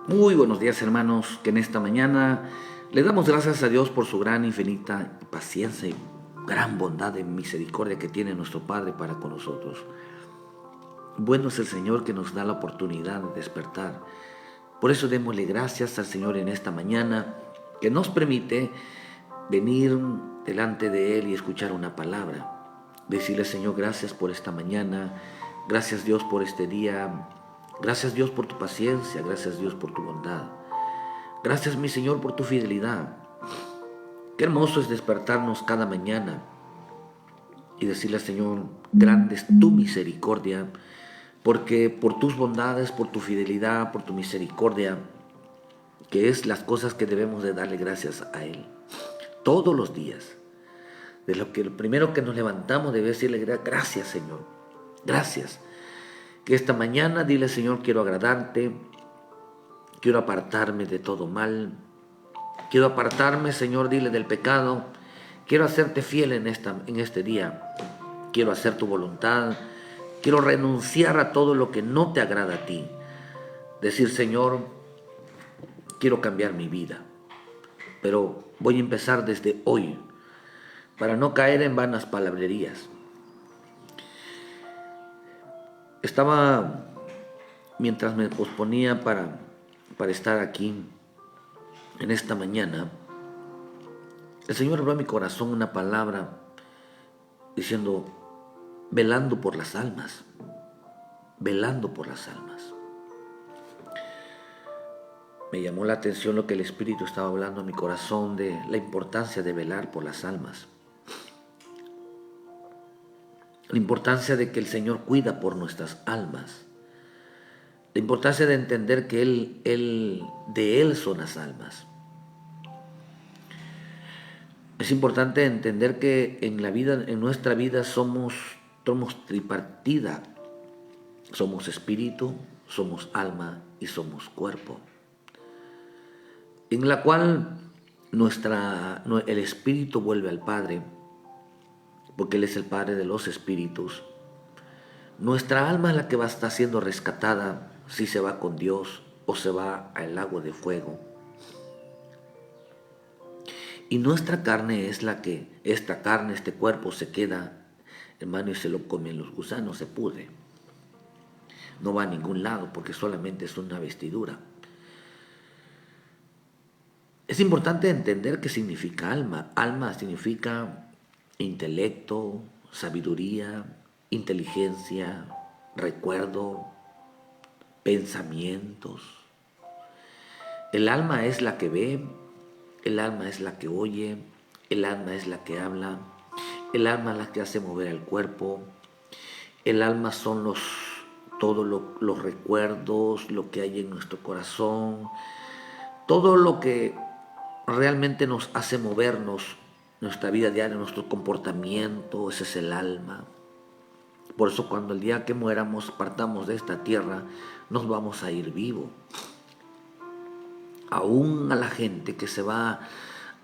Muy buenos días, hermanos, que en esta mañana le damos gracias a Dios por su gran, infinita paciencia y gran bondad y misericordia que tiene nuestro Padre para con nosotros. Bueno es el Señor que nos da la oportunidad de despertar. Por eso démosle gracias al Señor en esta mañana que nos permite venir delante de Él y escuchar una palabra. Decirle, Señor, gracias por esta mañana, gracias Dios por este día, gracias Dios por tu paciencia, gracias Dios por tu bondad. Gracias, mi Señor, por tu fidelidad. Qué hermoso es despertarnos cada mañana y decirle al Señor, grande es tu misericordia, porque por tus bondades, por tu fidelidad, por tu misericordia, que es las cosas que debemos de darle gracias a Él. Todos los días. De lo que lo primero que nos levantamos debe decirle gracias, Señor. Gracias. Que esta mañana dile, Señor, quiero agradarte, quiero apartarme de todo mal. Quiero apartarme, Señor, dile del pecado. Quiero hacerte fiel en este día. Quiero hacer tu voluntad. Quiero renunciar a todo lo que no te agrada a ti. Decir, Señor, quiero cambiar mi vida. Pero voy a empezar desde hoy para no caer en vanas palabrerías. Estaba, mientras me posponía para estar aquí en esta mañana, el Señor habló a mi corazón una palabra diciendo, velando por las almas, velando por las almas. Me llamó la atención lo que el Espíritu estaba hablando a mi corazón de la importancia de velar por las almas. La importancia de que el Señor cuida por nuestras almas. La importancia de entender que de Él son las almas. Es importante entender que en nuestra vida somos tripartida. Somos espíritu, somos alma y somos cuerpo. En la cual el espíritu vuelve al Padre, porque Él es el Padre de los espíritus. Nuestra alma es la que va a estar siendo rescatada si se va con Dios o se va al lago de fuego. Y nuestra carne es la que, esta carne, este cuerpo se queda, hermano, y se lo comen los gusanos, se pudre. No va a ningún lado porque solamente es una vestidura. Es importante entender qué significa alma. Alma significa intelecto, sabiduría, inteligencia, recuerdo, pensamientos. El alma es la que ve, el alma es la que oye, el alma es la que habla, el alma es la que hace mover el cuerpo, el alma son todos los recuerdos, lo que hay en nuestro corazón, todo lo que realmente nos hace movernos, nuestra vida diaria, nuestro comportamiento, ese es el alma. Por eso cuando el día que muéramos, partamos de esta tierra, nos vamos a ir vivo. Aún a la gente que se va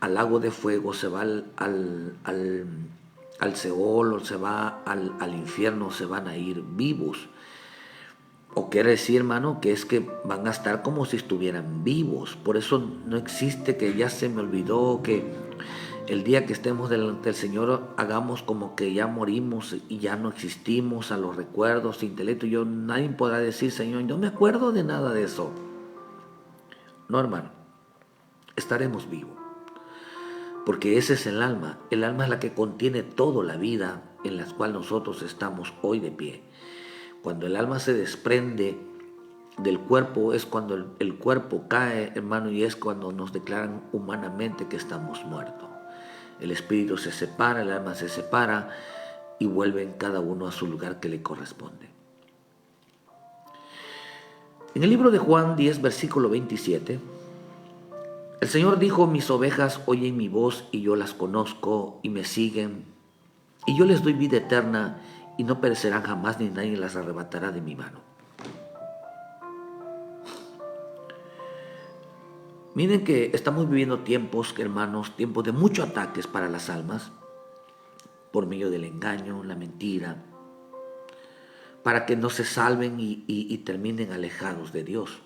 al lago de fuego, se va al Seol o se va al infierno, se van a ir vivos. O quiere decir, hermano, que es que van a estar como si estuvieran vivos. Por eso no existe que ya se me olvidó, que el día que estemos delante del Señor hagamos como que ya morimos y ya no existimos a los recuerdos, intelecto. Nadie podrá decir, Señor, no me acuerdo de nada de eso. No, hermano, estaremos vivos. Porque ese es el alma. El alma es la que contiene toda la vida en la cual nosotros estamos hoy de pie. Cuando el alma se desprende del cuerpo es cuando el cuerpo cae, hermano, y es cuando nos declaran humanamente que estamos muertos. El espíritu se separa, el alma se separa y vuelven cada uno a su lugar que le corresponde. En el libro de Juan 10, versículo 27, el Señor dijo, mis ovejas oyen mi voz y yo las conozco y me siguen, y yo les doy vida eterna y no perecerán jamás ni nadie las arrebatará de mi mano. Miren que estamos viviendo tiempos, hermanos, tiempos de muchos ataques para las almas, por medio del engaño, la mentira, para que no se salven y terminen alejados de Dios.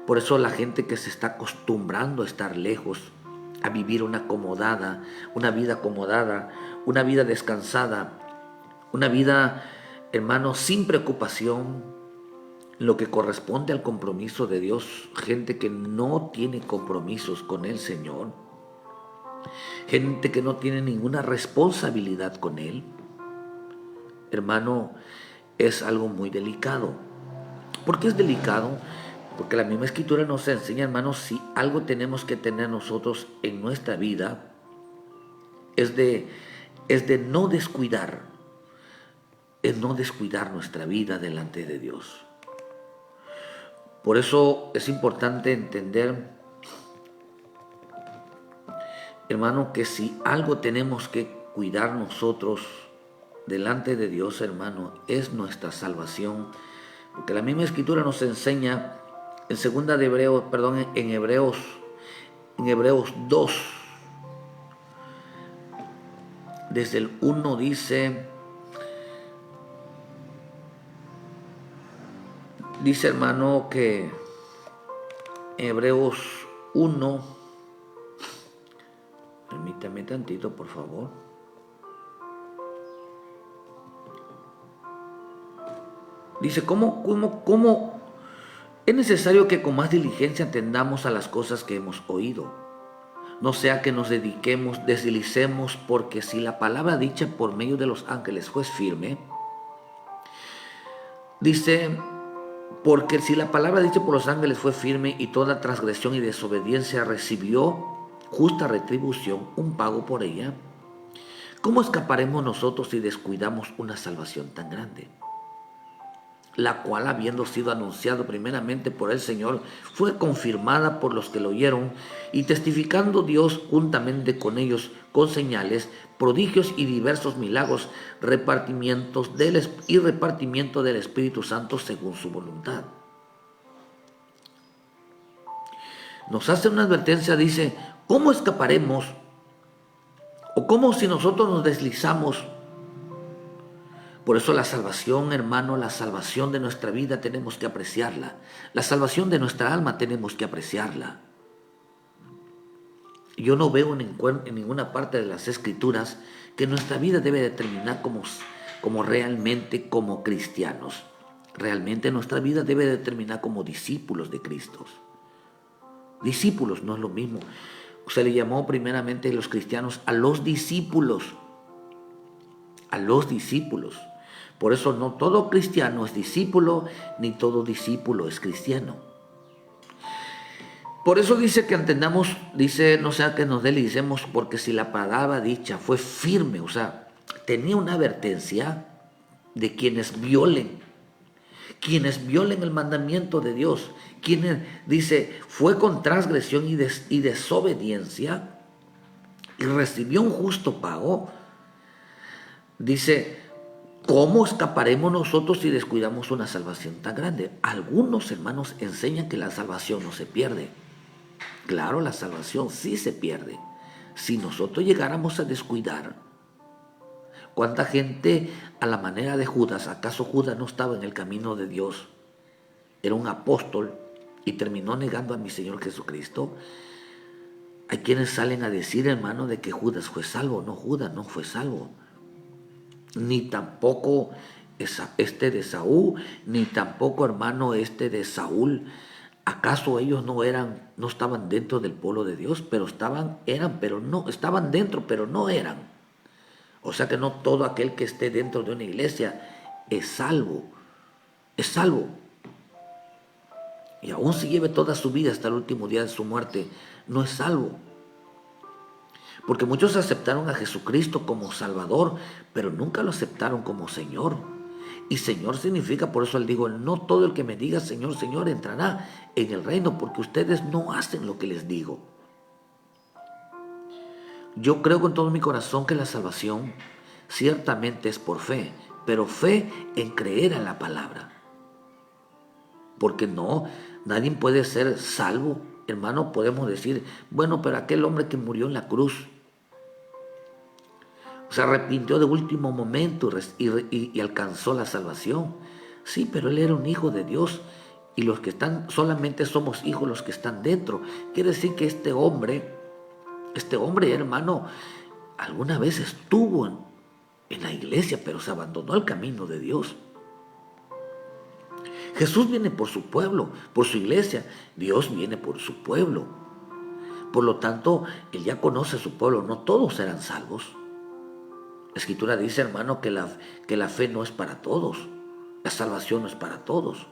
Por eso la gente que se está acostumbrando a estar lejos, a vivir una vida acomodada, una vida descansada, una vida, hermano, sin preocupación, lo que corresponde al compromiso de Dios, gente que no tiene compromisos con el Señor, gente que no tiene ninguna responsabilidad con Él, hermano, es algo muy delicado. ¿Por qué es delicado? Porque la misma Escritura nos enseña, hermanos, si algo tenemos que tener nosotros en nuestra vida, es de no descuidar, es no descuidar nuestra vida delante de Dios. Por eso es importante entender, hermano, que si algo tenemos que cuidar nosotros delante de Dios, hermano, es nuestra salvación. Porque la misma Escritura nos enseña en Hebreos 2, desde el 1 dice, hermano, que Hebreos 1, permítame tantito, por favor. Dice, ¿cómo es necesario que con más diligencia atendamos a las cosas que hemos oído? No sea que nos deslicemos, porque si la palabra dicha por medio de los ángeles fue firme, dice, porque si la palabra dicha por los ángeles fue firme y toda transgresión y desobediencia recibió justa retribución, un pago por ella, ¿cómo escaparemos nosotros si descuidamos una salvación tan grande? La cual, habiendo sido anunciado primeramente por el Señor, fue confirmada por los que lo oyeron, y testificando Dios juntamente con ellos con señales, prodigios y diversos milagros, repartimiento del Espíritu Santo según su voluntad. Nos hace una advertencia, dice, ¿cómo escaparemos? ¿O cómo si nosotros nos deslizamos? Por eso la salvación, hermano, la salvación de nuestra vida tenemos que apreciarla. La salvación de nuestra alma tenemos que apreciarla. Yo no veo en ninguna parte de las Escrituras que nuestra vida debe determinar como realmente como cristianos. Realmente nuestra vida debe determinar como discípulos de Cristo. Discípulos no es lo mismo. Se le llamó primeramente a los cristianos a los discípulos. A los discípulos. Por eso no todo cristiano es discípulo, ni todo discípulo es cristiano. Por eso dice que entendamos, dice, no sea que nos deslicemos, porque si la palabra dicha fue firme, o sea, tenía una advertencia de quienes violen el mandamiento de Dios, quienes, dice, fue con transgresión y desobediencia y recibió un justo pago. Dice, ¿cómo escaparemos nosotros si descuidamos una salvación tan grande? Algunos hermanos enseñan que la salvación no se pierde. Claro, la salvación sí se pierde. Si nosotros llegáramos a descuidar, ¿cuánta gente a la manera de Judas? ¿Acaso Judas no estaba en el camino de Dios? Era un apóstol y terminó negando a mi Señor Jesucristo. Hay quienes salen a decir, hermano, de que Judas fue salvo. No, Judas no fue salvo. Ni tampoco este de Saúl, ni tampoco, hermano, este de Saúl. ¿Acaso ellos no estaban dentro del pueblo de Dios? Pero estaban dentro, pero no eran. O sea que no todo aquel que esté dentro de una iglesia es salvo. Es salvo. Y aún si lleve toda su vida hasta el último día de su muerte, no es salvo. Porque muchos aceptaron a Jesucristo como Salvador, pero nunca lo aceptaron como Señor. Y Señor significa, por eso él digo, no todo el que me diga Señor, Señor entrará en el reino, porque ustedes no hacen lo que les digo. Yo creo con todo mi corazón que la salvación ciertamente es por fe, pero fe en creer a la palabra. Porque nadie puede ser salvo. Hermano, podemos decir, bueno, pero aquel hombre que murió en la cruz se arrepintió de último momento y alcanzó la salvación. Sí, pero él era un hijo de Dios y los que están, solamente somos hijos los que están dentro. Quiere decir que este hombre, hermano, alguna vez estuvo en la iglesia, pero se abandonó el camino de Dios. Jesús viene por su pueblo, por su iglesia. Dios viene por su pueblo. Por lo tanto, Él ya conoce a su pueblo. No todos serán salvos. La Escritura dice, hermano, que la fe no es para todos. La salvación no es para todos.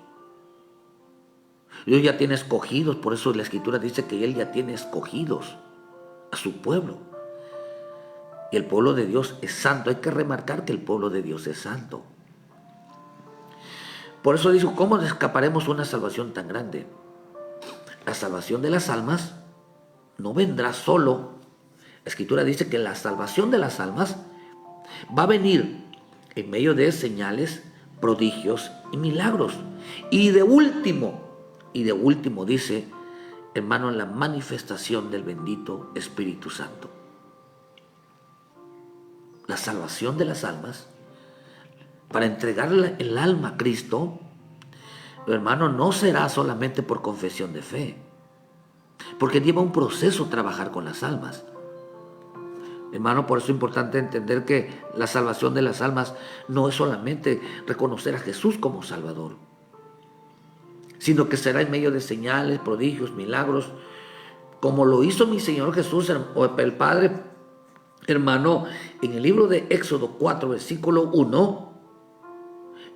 Dios ya tiene escogidos. Por eso la Escritura dice que Él ya tiene escogidos a su pueblo. Y el pueblo de Dios es santo. Hay que remarcar que el pueblo de Dios es santo. Por eso dijo, ¿cómo escaparemos una salvación tan grande? La salvación de las almas no vendrá solo. La Escritura dice que la salvación de las almas va a venir en medio de señales, prodigios y milagros. Y de último dice, hermano, en la manifestación del bendito Espíritu Santo. La salvación de las almas, para entregarle el alma a Cristo, hermano, no será solamente por confesión de fe, porque lleva un proceso trabajar con las almas. Hermano, por eso es importante entender que la salvación de las almas no es solamente reconocer a Jesús como Salvador, sino que será en medio de señales, prodigios, milagros, como lo hizo mi Señor Jesús, o el Padre, hermano, en el libro de Éxodo 4, versículo 1,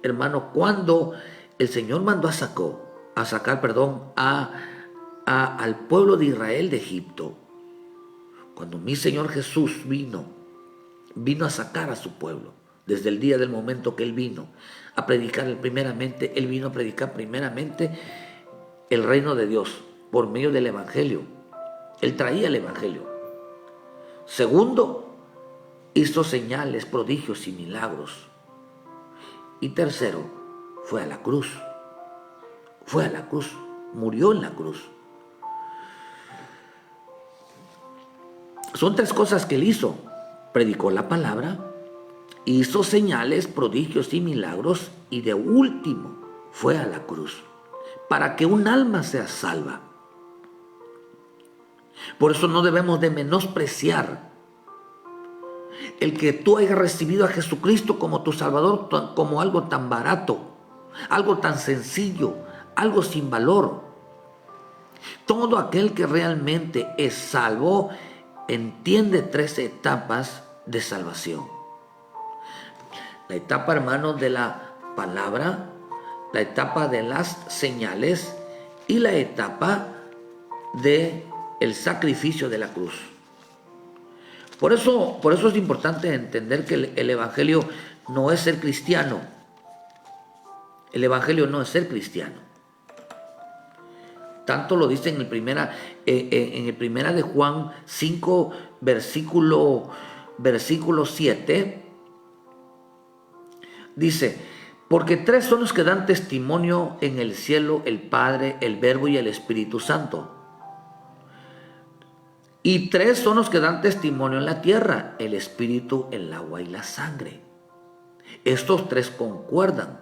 hermano, cuando el Señor mandó a sacar al pueblo de Israel de Egipto, cuando mi Señor Jesús vino a sacar a su pueblo, desde el día del momento que Él vino a predicar primeramente el reino de Dios por medio del Evangelio. Él traía el Evangelio. Segundo, hizo señales, prodigios y milagros. Y tercero, fue a la cruz. Murió en la cruz. Son tres cosas que Él hizo. Predicó la palabra, hizo señales, prodigios y milagros, y de último fue a la cruz, para que un alma sea salva. Por eso no debemos de menospreciar el que tú hayas recibido a Jesucristo como tu Salvador, como algo tan barato, algo tan sencillo, algo sin valor. Todo aquel que realmente es salvo entiende tres etapas de salvación. La etapa, hermano, de la palabra, la etapa de las señales y la etapa del sacrificio de la cruz. Por eso es importante entender que el Evangelio no es ser cristiano. El Evangelio no es ser cristiano. Tanto lo dice en el primera de Juan 5, versículo 7. Dice, porque tres son los que dan testimonio en el cielo, el Padre, el Verbo y el Espíritu Santo. Y tres son los que dan testimonio en la tierra, el Espíritu, el agua y la sangre. Estos tres concuerdan.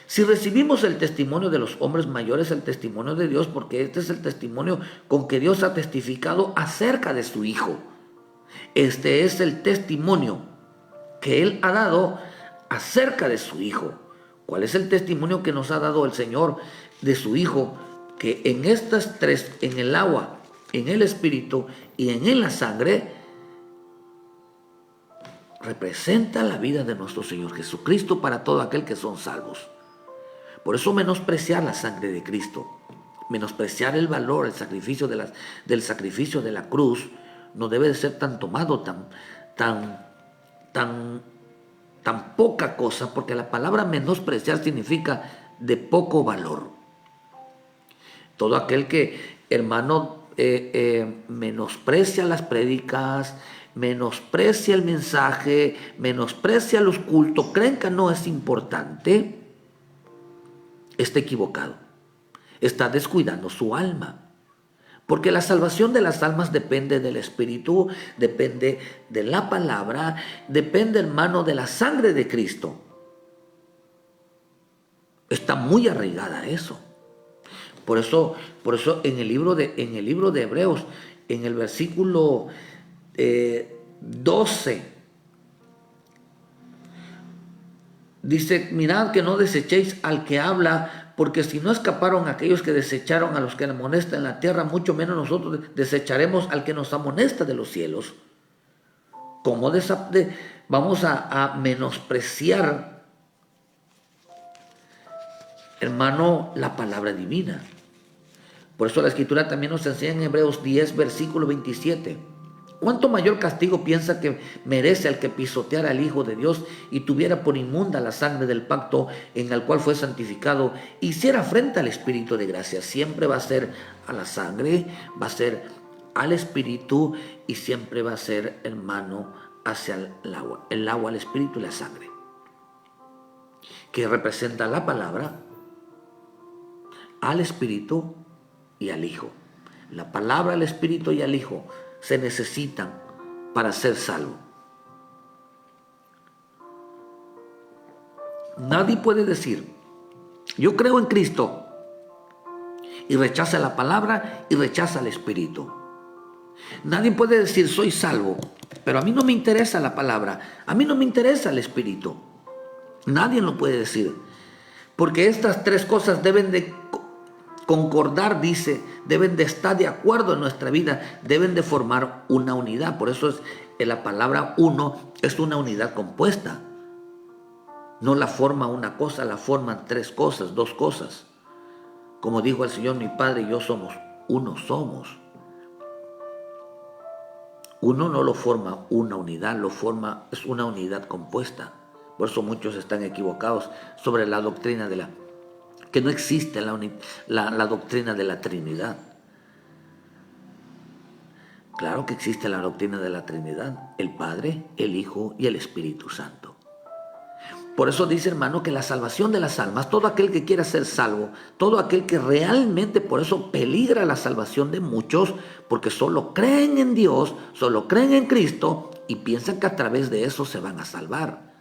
Si recibimos el testimonio de los hombres mayores, el testimonio de Dios, porque este es el testimonio con que Dios ha testificado acerca de su Hijo. Este es el testimonio que Él ha dado acerca de su Hijo. ¿Cuál es el testimonio que nos ha dado el Señor de su Hijo? Que en estas tres, en el agua, en el Espíritu y en la sangre, representa la vida de nuestro Señor Jesucristo para todo aquel que son salvos. Por eso menospreciar la sangre de Cristo, menospreciar el valor, el sacrificio del sacrificio de la cruz, no debe de ser tan tomado, tan poca cosa, porque la palabra menospreciar significa de poco valor. Todo aquel que, hermano, menosprecia las prédicas, menosprecia el mensaje, menosprecia los cultos, creen que no es importante, está equivocado, está descuidando su alma. Porque la salvación de las almas depende del Espíritu, depende de la palabra, depende, hermano, de la sangre de Cristo. Está muy arraigada a eso. Por eso en el libro de Hebreos, en el versículo 12, dice: mirad que no desechéis al que habla, porque si no escaparon aquellos que desecharon a los que amonestan en la tierra, mucho menos nosotros desecharemos al que nos amonesta de los cielos. ¿Cómo vamos a menospreciar, hermano, la palabra divina? Por eso la Escritura también nos enseña en Hebreos 10, versículo 27. ¿Cuánto mayor castigo piensa que merece al que pisoteara al Hijo de Dios y tuviera por inmunda la sangre del pacto en el cual fue santificado, hiciera frente al Espíritu de gracia? Siempre va a ser a la sangre, va a ser al Espíritu, y siempre va a ser, hermano, hacia el agua, el Espíritu y la sangre, que representa la palabra, al Espíritu y al Hijo. La palabra, el Espíritu y el Hijo se necesitan para ser salvo. Nadie puede decir: yo creo en Cristo, y rechaza la palabra y rechaza el Espíritu. Nadie puede decir: soy salvo, pero a mí no me interesa la palabra, a mí no me interesa el Espíritu. Nadie lo puede decir, porque estas tres cosas deben de concordar, dice, deben de estar de acuerdo en nuestra vida, deben de formar una unidad. Por eso la palabra uno es una unidad compuesta. No la forma una cosa, la forman tres cosas, dos cosas. Como dijo el Señor: mi Padre y yo somos uno, somos. Uno no lo forma una unidad, es una unidad compuesta. Por eso muchos están equivocados sobre la doctrina que no existe la doctrina de la Trinidad. Claro que existe la doctrina de la Trinidad: el Padre, el Hijo y el Espíritu Santo. Por eso dice, hermano, que la salvación de las almas, todo aquel que quiera ser salvo, todo aquel que realmente, por eso peligra la salvación de muchos, porque solo creen en Dios, solo creen en Cristo y piensan que a través de eso se van a salvar.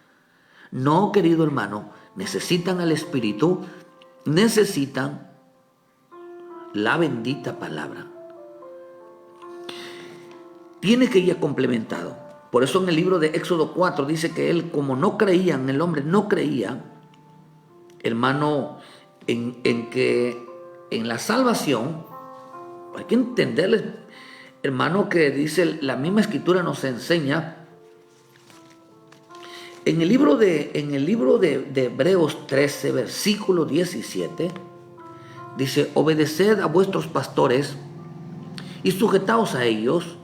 No, querido hermano, necesitan al Espíritu, necesitan la bendita palabra. Tiene que ir complementado. Por eso en el libro de Éxodo 4 dice que él, como no creía, el hombre no creía, hermano, en la salvación. Hay que entenderles, hermano, que dice la misma Escritura, nos enseña en el libro de Hebreos 13, versículo 17, dice: obedeced a vuestros pastores y sujetaos a ellos,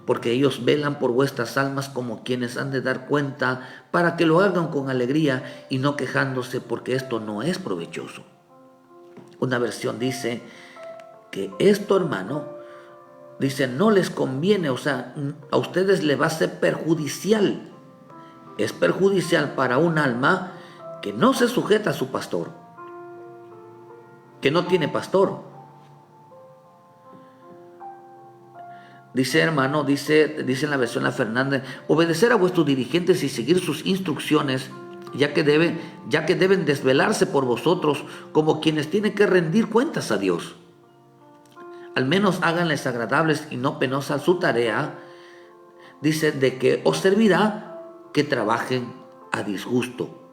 porque ellos velan por vuestras almas como quienes han de dar cuenta, para que lo hagan con alegría y no quejándose, porque esto no es provechoso. Una versión dice que esto, hermano, dice, no les conviene, o sea, a ustedes les va a ser perjudicial. Es perjudicial para un alma que no se sujeta a su pastor, que no tiene pastor. Dice, hermano, dice en la versión La Fernández: obedecer a vuestros dirigentes y seguir sus instrucciones, ya que deben desvelarse por vosotros como quienes tienen que rendir cuentas a Dios. Al menos háganles agradables y no penosas su tarea. Dice, de que os servirá que trabajen a disgusto.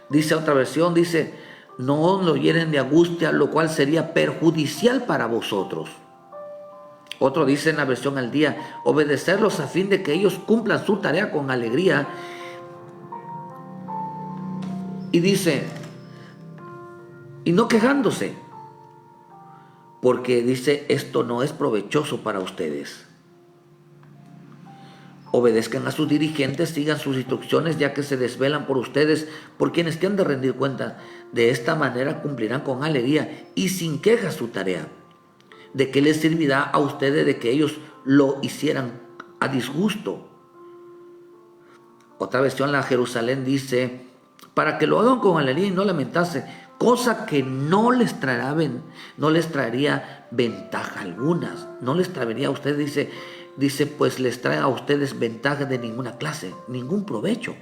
Dice otra versión, dice, no lo hieren de angustia, lo cual sería perjudicial para vosotros. Otro dice en la versión Al Día: obedecerlos a fin de que ellos cumplan su tarea con alegría. Y dice, y no quejándose, porque dice, esto no es provechoso para ustedes. Obedezcan a sus dirigentes, sigan sus instrucciones, ya que se desvelan por ustedes, por quienes te han de rendir cuenta. De esta manera cumplirán con alegría y sin queja su tarea. ¿De qué les servirá a ustedes de que ellos lo hicieran a disgusto? Otra versión, la Jerusalén, dice, para que lo hagan con alegría y no lamentarse, cosa que no les traería ventaja alguna. No les traería a ustedes, dice, pues les trae a ustedes ventaja de ninguna clase, ningún provecho.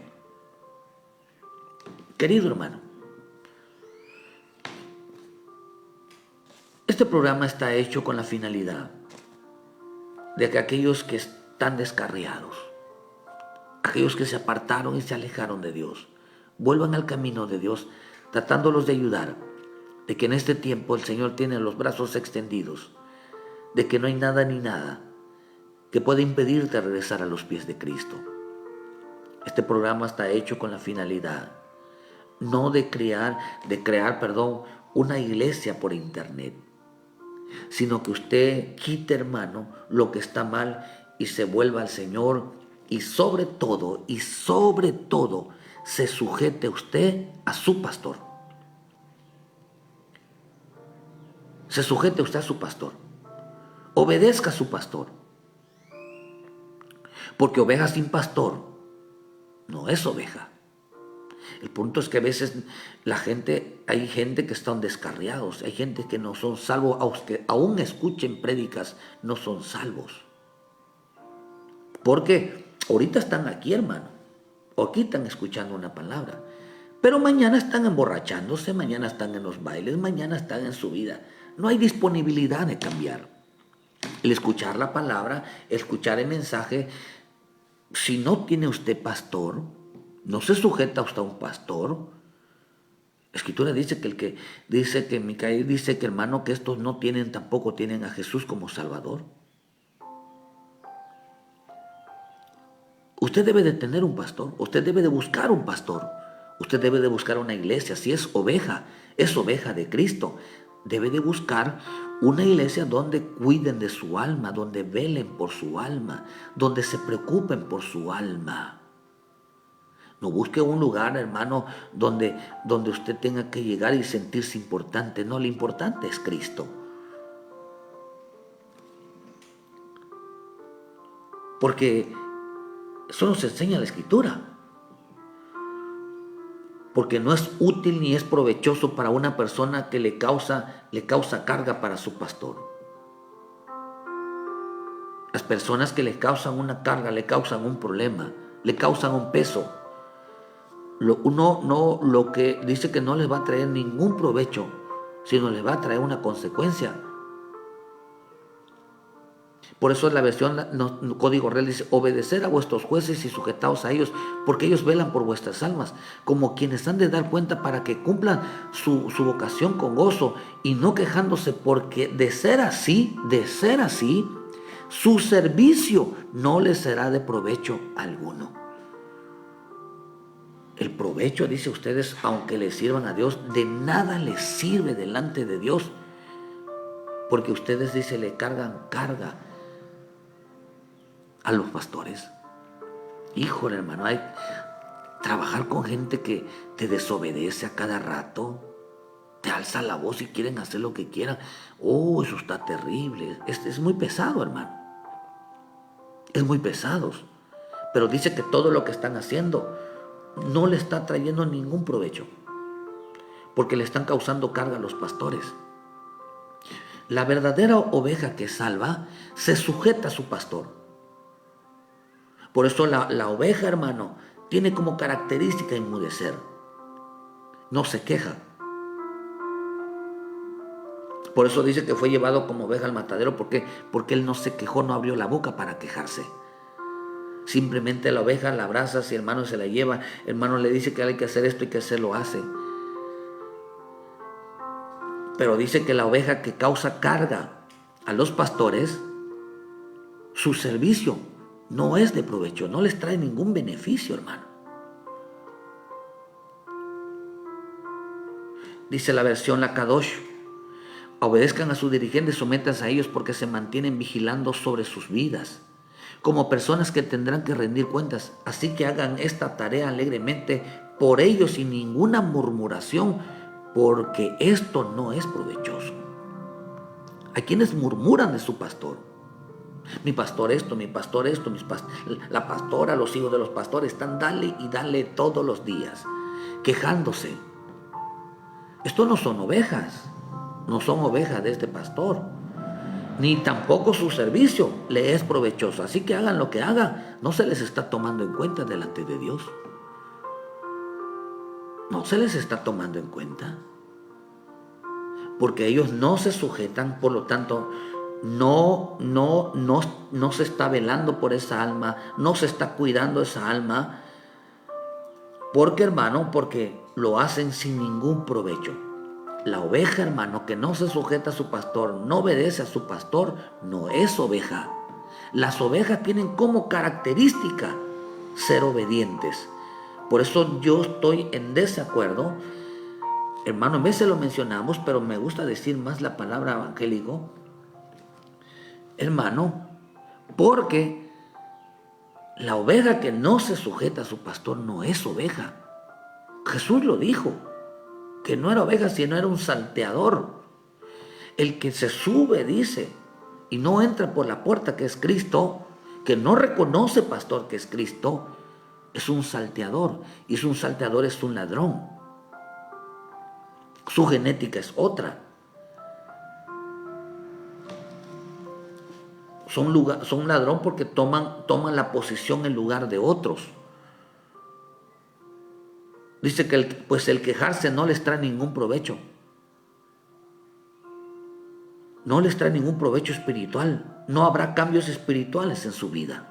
Querido hermano, Este programa está hecho con la finalidad de que aquellos que están descarriados, aquellos que se apartaron y se alejaron de Dios, vuelvan al camino de Dios, tratándolos de ayudar, de que en este tiempo el Señor tiene los brazos extendidos, de que no hay nada ni nada que pueda impedirte regresar a los pies de Cristo. Este programa está hecho con la finalidad no de crear, una iglesia por internet, sino que usted quite, hermano, lo que está mal y se vuelva al Señor y sobre todo, se sujete usted a su pastor. Se sujete usted a su pastor. Obedezca a su pastor. Porque oveja sin pastor no es oveja. El punto es que a veces hay gente que están descarriados, hay gente que no son salvos, aún escuchen prédicas, no son salvos. Porque ahorita están aquí, hermano, o aquí están escuchando una palabra, pero mañana están emborrachándose, mañana están en los bailes, mañana están en su vida. No hay disponibilidad de cambiar. El escuchar la palabra, escuchar el mensaje, si no tiene usted pastor, no se sujeta usted a un pastor. La Escritura dice que Micael dice que, hermano, que estos tampoco tienen a Jesús como Salvador. Usted debe de tener un pastor, usted debe de buscar un pastor, usted debe de buscar una iglesia. Si es oveja de Cristo, debe de buscar una iglesia donde cuiden de su alma, donde velen por su alma, donde se preocupen por su alma. No busque un lugar, hermano, donde usted tenga que llegar y sentirse importante. No, lo importante es Cristo. Porque eso nos enseña la Escritura. Porque no es útil ni es provechoso para una persona que le causa carga para su pastor. Las personas que le causan una carga, le causan un problema, le causan un peso. Lo que dice que no les va a traer ningún provecho, sino les va a traer una consecuencia. Por eso la versión Código Real dice: obedecer a vuestros jueces y sujetaos a ellos, porque ellos velan por vuestras almas, como quienes han de dar cuenta, para que cumplan su vocación con gozo y no quejándose, porque de ser así, su servicio no les será de provecho alguno. El provecho, dice ustedes, aunque le sirvan a Dios, de nada les sirve delante de Dios, porque ustedes, dice, le cargan carga a los pastores. Híjole, hermano, hay trabajar con gente que te desobedece a cada rato, te alza la voz y quieren hacer lo que quieran. Oh, eso está terrible. Es muy pesado, hermano. Es muy pesado. Pero dice que todo lo que están haciendo no le está trayendo ningún provecho, porque le están causando carga a los pastores. La verdadera oveja que salva se sujeta a su pastor. Por eso la oveja, hermano, tiene como característica enmudecer. No se queja. Por eso dice que fue llevado como oveja al matadero. ¿Por qué? Porque él no se quejó, no abrió la boca para quejarse. Simplemente la oveja la abraza, si el hermano se la lleva, el hermano le dice que hay que hacer esto y que se lo hace. Pero dice que la oveja que causa carga a los pastores, su servicio no es de provecho, no les trae ningún beneficio, hermano. Dice la versión La Kadosh: obedezcan a sus dirigentes, sométanse a ellos, porque se mantienen vigilando sobre sus vidas, como personas que tendrán que rendir cuentas. Así que hagan esta tarea alegremente por ellos, sin ninguna murmuración, porque esto no es provechoso. Hay quienes murmuran de su pastor. Mi pastor esto, la pastora, los hijos de los pastores están dale y dale todos los días, quejándose. Estos no son ovejas, no son ovejas de este pastor, ni tampoco su servicio le es provechoso. Así que hagan lo que hagan, no se les está tomando en cuenta delante de Dios. No se les está tomando en cuenta. porque ellos no se sujetan, por lo tanto, no se está velando por esa alma, no se está cuidando esa alma, porque hermano, porque lo hacen sin ningún provecho. La oveja, hermano, que no se sujeta a su pastor, no obedece a su pastor, no es oveja. Las ovejas tienen como característica ser obedientes. Por eso yo estoy en desacuerdo. Hermano, a veces lo mencionamos, pero me gusta decir más la palabra evangélico. Hermano, porque la oveja que no se sujeta a su pastor no es oveja. Jesús lo dijo, que no era oveja, sino era un salteador. El que se sube, dice, y no entra por la puerta que es Cristo, que no reconoce, pastor, que es Cristo, es un salteador. Y es un salteador, es un ladrón. Su genética es otra. Son ladrón porque toman la posición en lugar de otros. Dice que el quejarse no les trae ningún provecho. No les trae ningún provecho espiritual. No habrá cambios espirituales en su vida.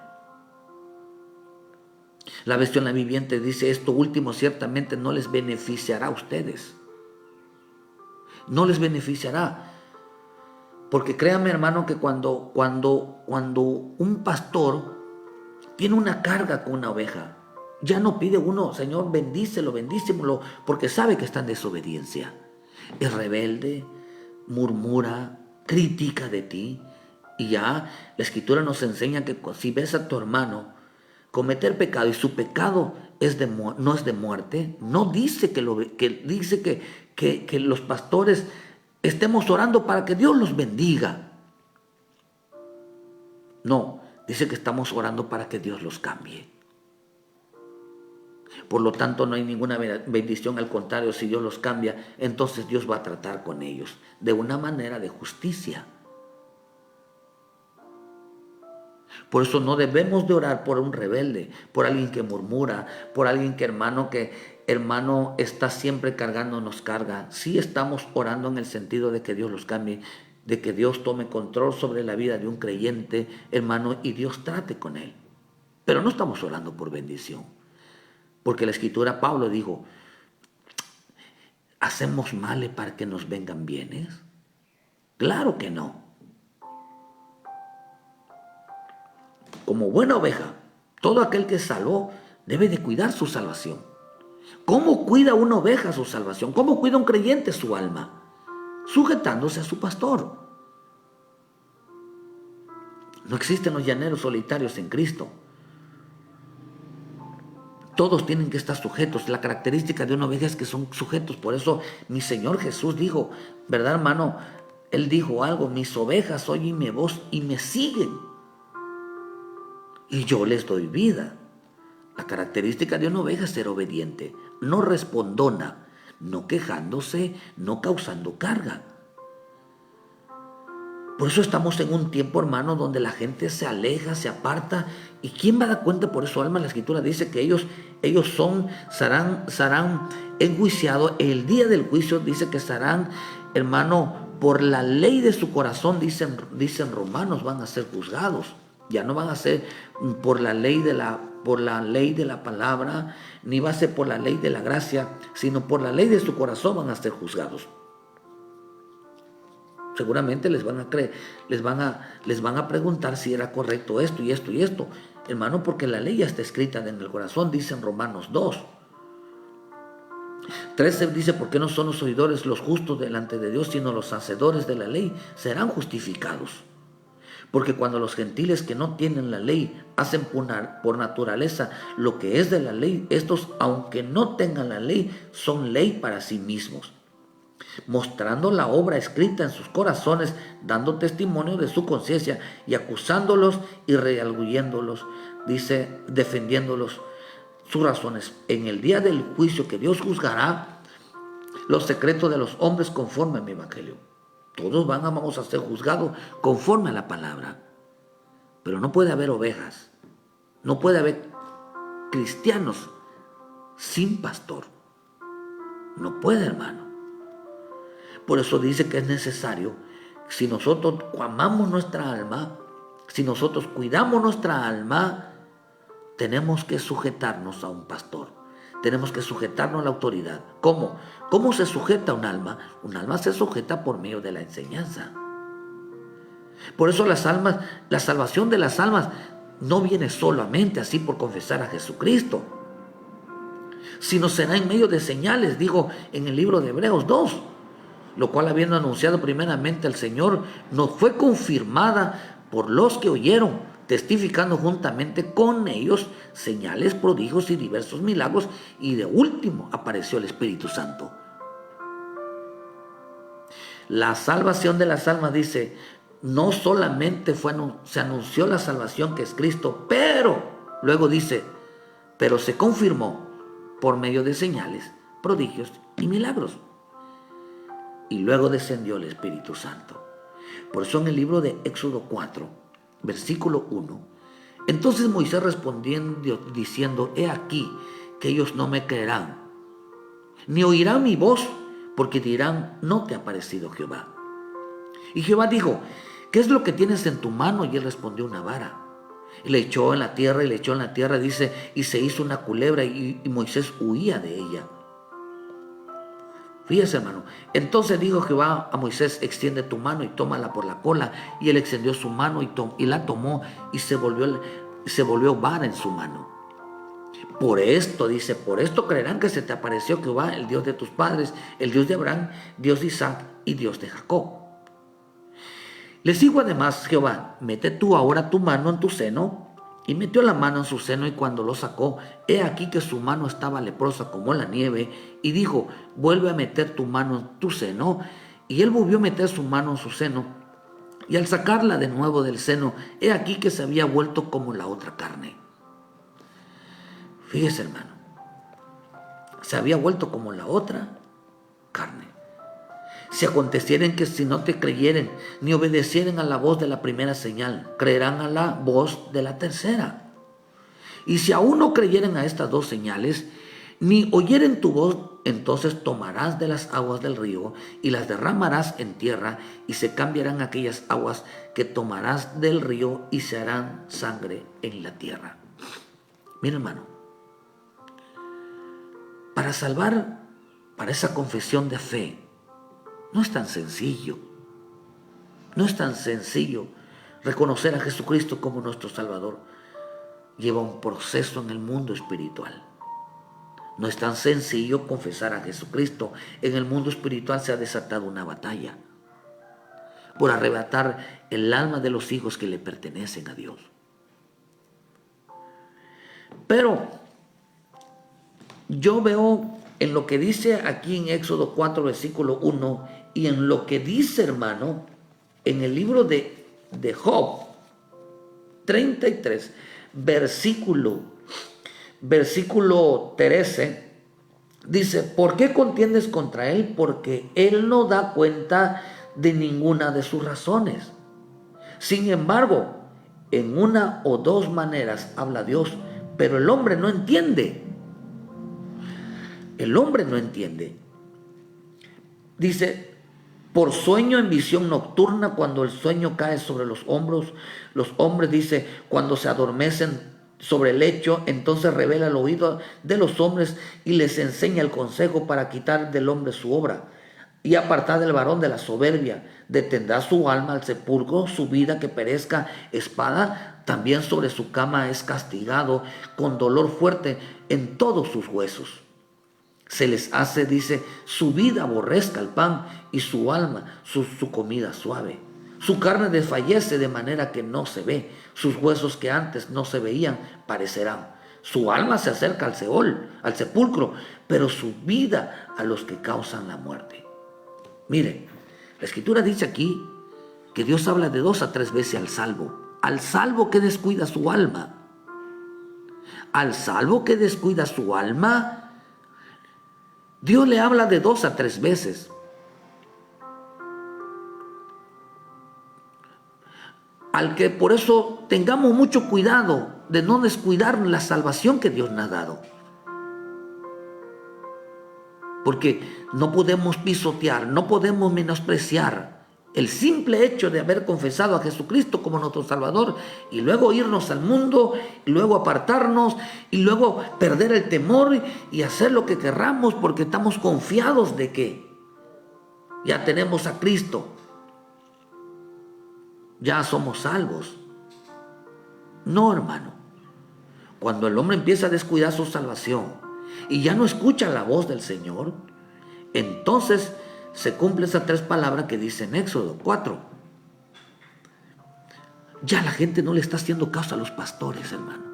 La versión La Viviente dice: esto último ciertamente no les beneficiará a ustedes. No les beneficiará. Porque créame, hermano, que cuando un pastor tiene una carga con una oveja, ya no pide uno: Señor, bendícelo, porque sabe que está en desobediencia. Es rebelde, murmura, critica de ti. Y ya la Escritura nos enseña que si ves a tu hermano cometer pecado y su pecado no es de muerte, no dice que los pastores estemos orando para que Dios los bendiga. No, dice que estamos orando para que Dios los cambie. Por lo tanto, no hay ninguna bendición. Al contrario, si Dios los cambia, entonces Dios va a tratar con ellos de una manera de justicia. Por eso no debemos de orar por un rebelde, por alguien que murmura, por alguien que hermano está siempre cargándonos carga. Sí estamos orando en el sentido de que Dios los cambie, de que Dios tome control sobre la vida de un creyente, hermano, y Dios trate con él. Pero no estamos orando por bendición. Porque la Escritura, Pablo dijo: ¿hacemos males para que nos vengan bienes? Claro que no. Como buena oveja, todo aquel que es salvo debe de cuidar su salvación. ¿Cómo cuida una oveja su salvación? ¿Cómo cuida un creyente su alma? Sujetándose a su pastor. No existen los llaneros solitarios en Cristo. Todos tienen que estar sujetos. La característica de una oveja es que son sujetos. Por eso mi Señor Jesús dijo, ¿verdad, hermano? Él dijo algo: mis ovejas oyen mi voz y me siguen, y yo les doy vida. La característica de una oveja es ser obediente, no respondona, no quejándose, no causando carga. Por eso estamos en un tiempo, hermano, donde la gente se aleja, se aparta. ¿Y quién va a dar cuenta por eso, alma? La Escritura dice que ellos serán enjuiciados. El día del juicio dice que serán, hermano, por la ley de su corazón, dicen Romanos, van a ser juzgados. Ya no van a ser por la ley de la palabra, ni va a ser por la ley de la gracia, sino por la ley de su corazón van a ser juzgados. Seguramente les van a preguntar si era correcto esto y esto y esto, hermano, porque la ley ya está escrita en el corazón, dice en Romanos 2. 13 dice: ¿por qué no son los oidores los justos delante de Dios, sino los hacedores de la ley serán justificados? Porque cuando los gentiles que no tienen la ley hacen por naturaleza lo que es de la ley, estos, aunque no tengan la ley, son ley para sí mismos, mostrando la obra escrita en sus corazones, dando testimonio de su conciencia y acusándolos y redarguyéndolos, dice, defendiéndolos sus razones. En el día del juicio que Dios juzgará los secretos de los hombres conforme a mi evangelio. Todos vamos a ser juzgados conforme a la palabra. Pero no puede haber ovejas, no puede haber cristianos sin pastor. No puede, hermano. Por eso dice que es necesario, si nosotros amamos nuestra alma, si nosotros cuidamos nuestra alma, tenemos que sujetarnos a un pastor. Tenemos que sujetarnos a la autoridad. ¿Cómo? ¿Cómo se sujeta un alma? Un alma se sujeta por medio de la enseñanza. Por eso la salvación de las almas no viene solamente así por confesar a Jesucristo, sino será en medio de señales, digo en el libro de Hebreos 2, lo cual habiendo anunciado primeramente al Señor, nos fue confirmada por los que oyeron, testificando juntamente con ellos señales, prodigios y diversos milagros, y de último apareció el Espíritu Santo. La salvación de las almas, dice, no solamente se anunció la salvación que es Cristo, pero, luego dice, pero se confirmó por medio de señales, prodigios y milagros. Y luego descendió el Espíritu Santo. Por eso en el libro de Éxodo 4, versículo 1, entonces Moisés respondiendo diciendo, he aquí que ellos no me creerán, ni oirán mi voz, porque dirán, no te ha parecido Jehová. Y Jehová dijo, ¿qué es lo que tienes en tu mano? Y él respondió, una vara. Y le echó en la tierra, dice, y se hizo una culebra, y Moisés huía de ella. Fíjese, hermano. Entonces dijo Jehová a Moisés, extiende tu mano y tómala por la cola. Y él extendió su mano y la tomó, y se volvió vara en su mano. Por esto, dice, por esto creerán que se te apareció Jehová, el Dios de tus padres, el Dios de Abraham, Dios de Isaac y Dios de Jacob. Les dijo además Jehová, mete tú ahora tu mano en tu seno. Y metió la mano en su seno, y cuando lo sacó, he aquí que su mano estaba leprosa como la nieve. Y dijo, vuelve a meter tu mano en tu seno. Y él volvió a meter su mano en su seno. Y al sacarla de nuevo del seno, he aquí que se había vuelto como la otra carne. Fíjese, hermano, se había vuelto como la otra carne. Si acontecieren que si no te creyeren, ni obedecieren a la voz de la primera señal, creerán a la voz de la tercera. Y si aún no creyeren a estas dos señales, ni oyeren tu voz, entonces tomarás de las aguas del río y las derramarás en tierra, y se cambiarán aquellas aguas que tomarás del río y se harán sangre en la tierra. Mira, hermano, para salvar, para esa confesión de fe, no es tan sencillo. No es tan sencillo reconocer a Jesucristo como nuestro Salvador. Lleva un proceso en el mundo espiritual. No es tan sencillo confesar a Jesucristo. En el mundo espiritual se ha desatado una batalla por arrebatar el alma de los hijos que le pertenecen a Dios. Pero yo veo en lo que dice aquí en Éxodo 4, versículo 1, y en lo que dice, hermano, en el libro de Job 33, versículo 13, dice, ¿por qué contiendes contra él? Porque él no da cuenta de ninguna de sus razones. Sin embargo, en una o dos maneras habla Dios, pero el hombre no entiende. El hombre no entiende. Dice, por sueño en visión nocturna, cuando el sueño cae sobre los hombros, los hombres, dice, cuando se adormecen sobre el lecho, entonces revela el oído de los hombres y les enseña el consejo para quitar del hombre su obra y apartar del varón de la soberbia. Detendrá su alma al sepulcro, su vida que perezca espada, también sobre su cama es castigado con dolor fuerte en todos sus huesos. Se les hace, dice, su vida aborrezca el pan y su alma su comida suave. Su carne desfallece de manera que no se ve. Sus huesos que antes no se veían parecerán. Su alma se acerca al Seol, al sepulcro, pero su vida a los que causan la muerte. Mire, la Escritura dice aquí que Dios habla de 2 a 3 veces al salvo que descuida su alma. Al salvo que descuida su alma, Dios le habla de 2 a 3 veces. Al que por eso tengamos mucho cuidado de no descuidar la salvación que Dios nos ha dado. porque no podemos pisotear, no podemos menospreciar el simple hecho de haber confesado a Jesucristo como nuestro Salvador y luego irnos al mundo, y luego apartarnos y luego perder el temor y hacer lo que querramos porque estamos confiados de que ya tenemos a Cristo, ya somos salvos. No, hermano. Cuando el hombre empieza a descuidar su salvación y ya no escucha la voz del Señor, entonces se cumplen esas 3 palabras que dice en Éxodo 4. Ya la gente no le está haciendo caso a los pastores, hermano.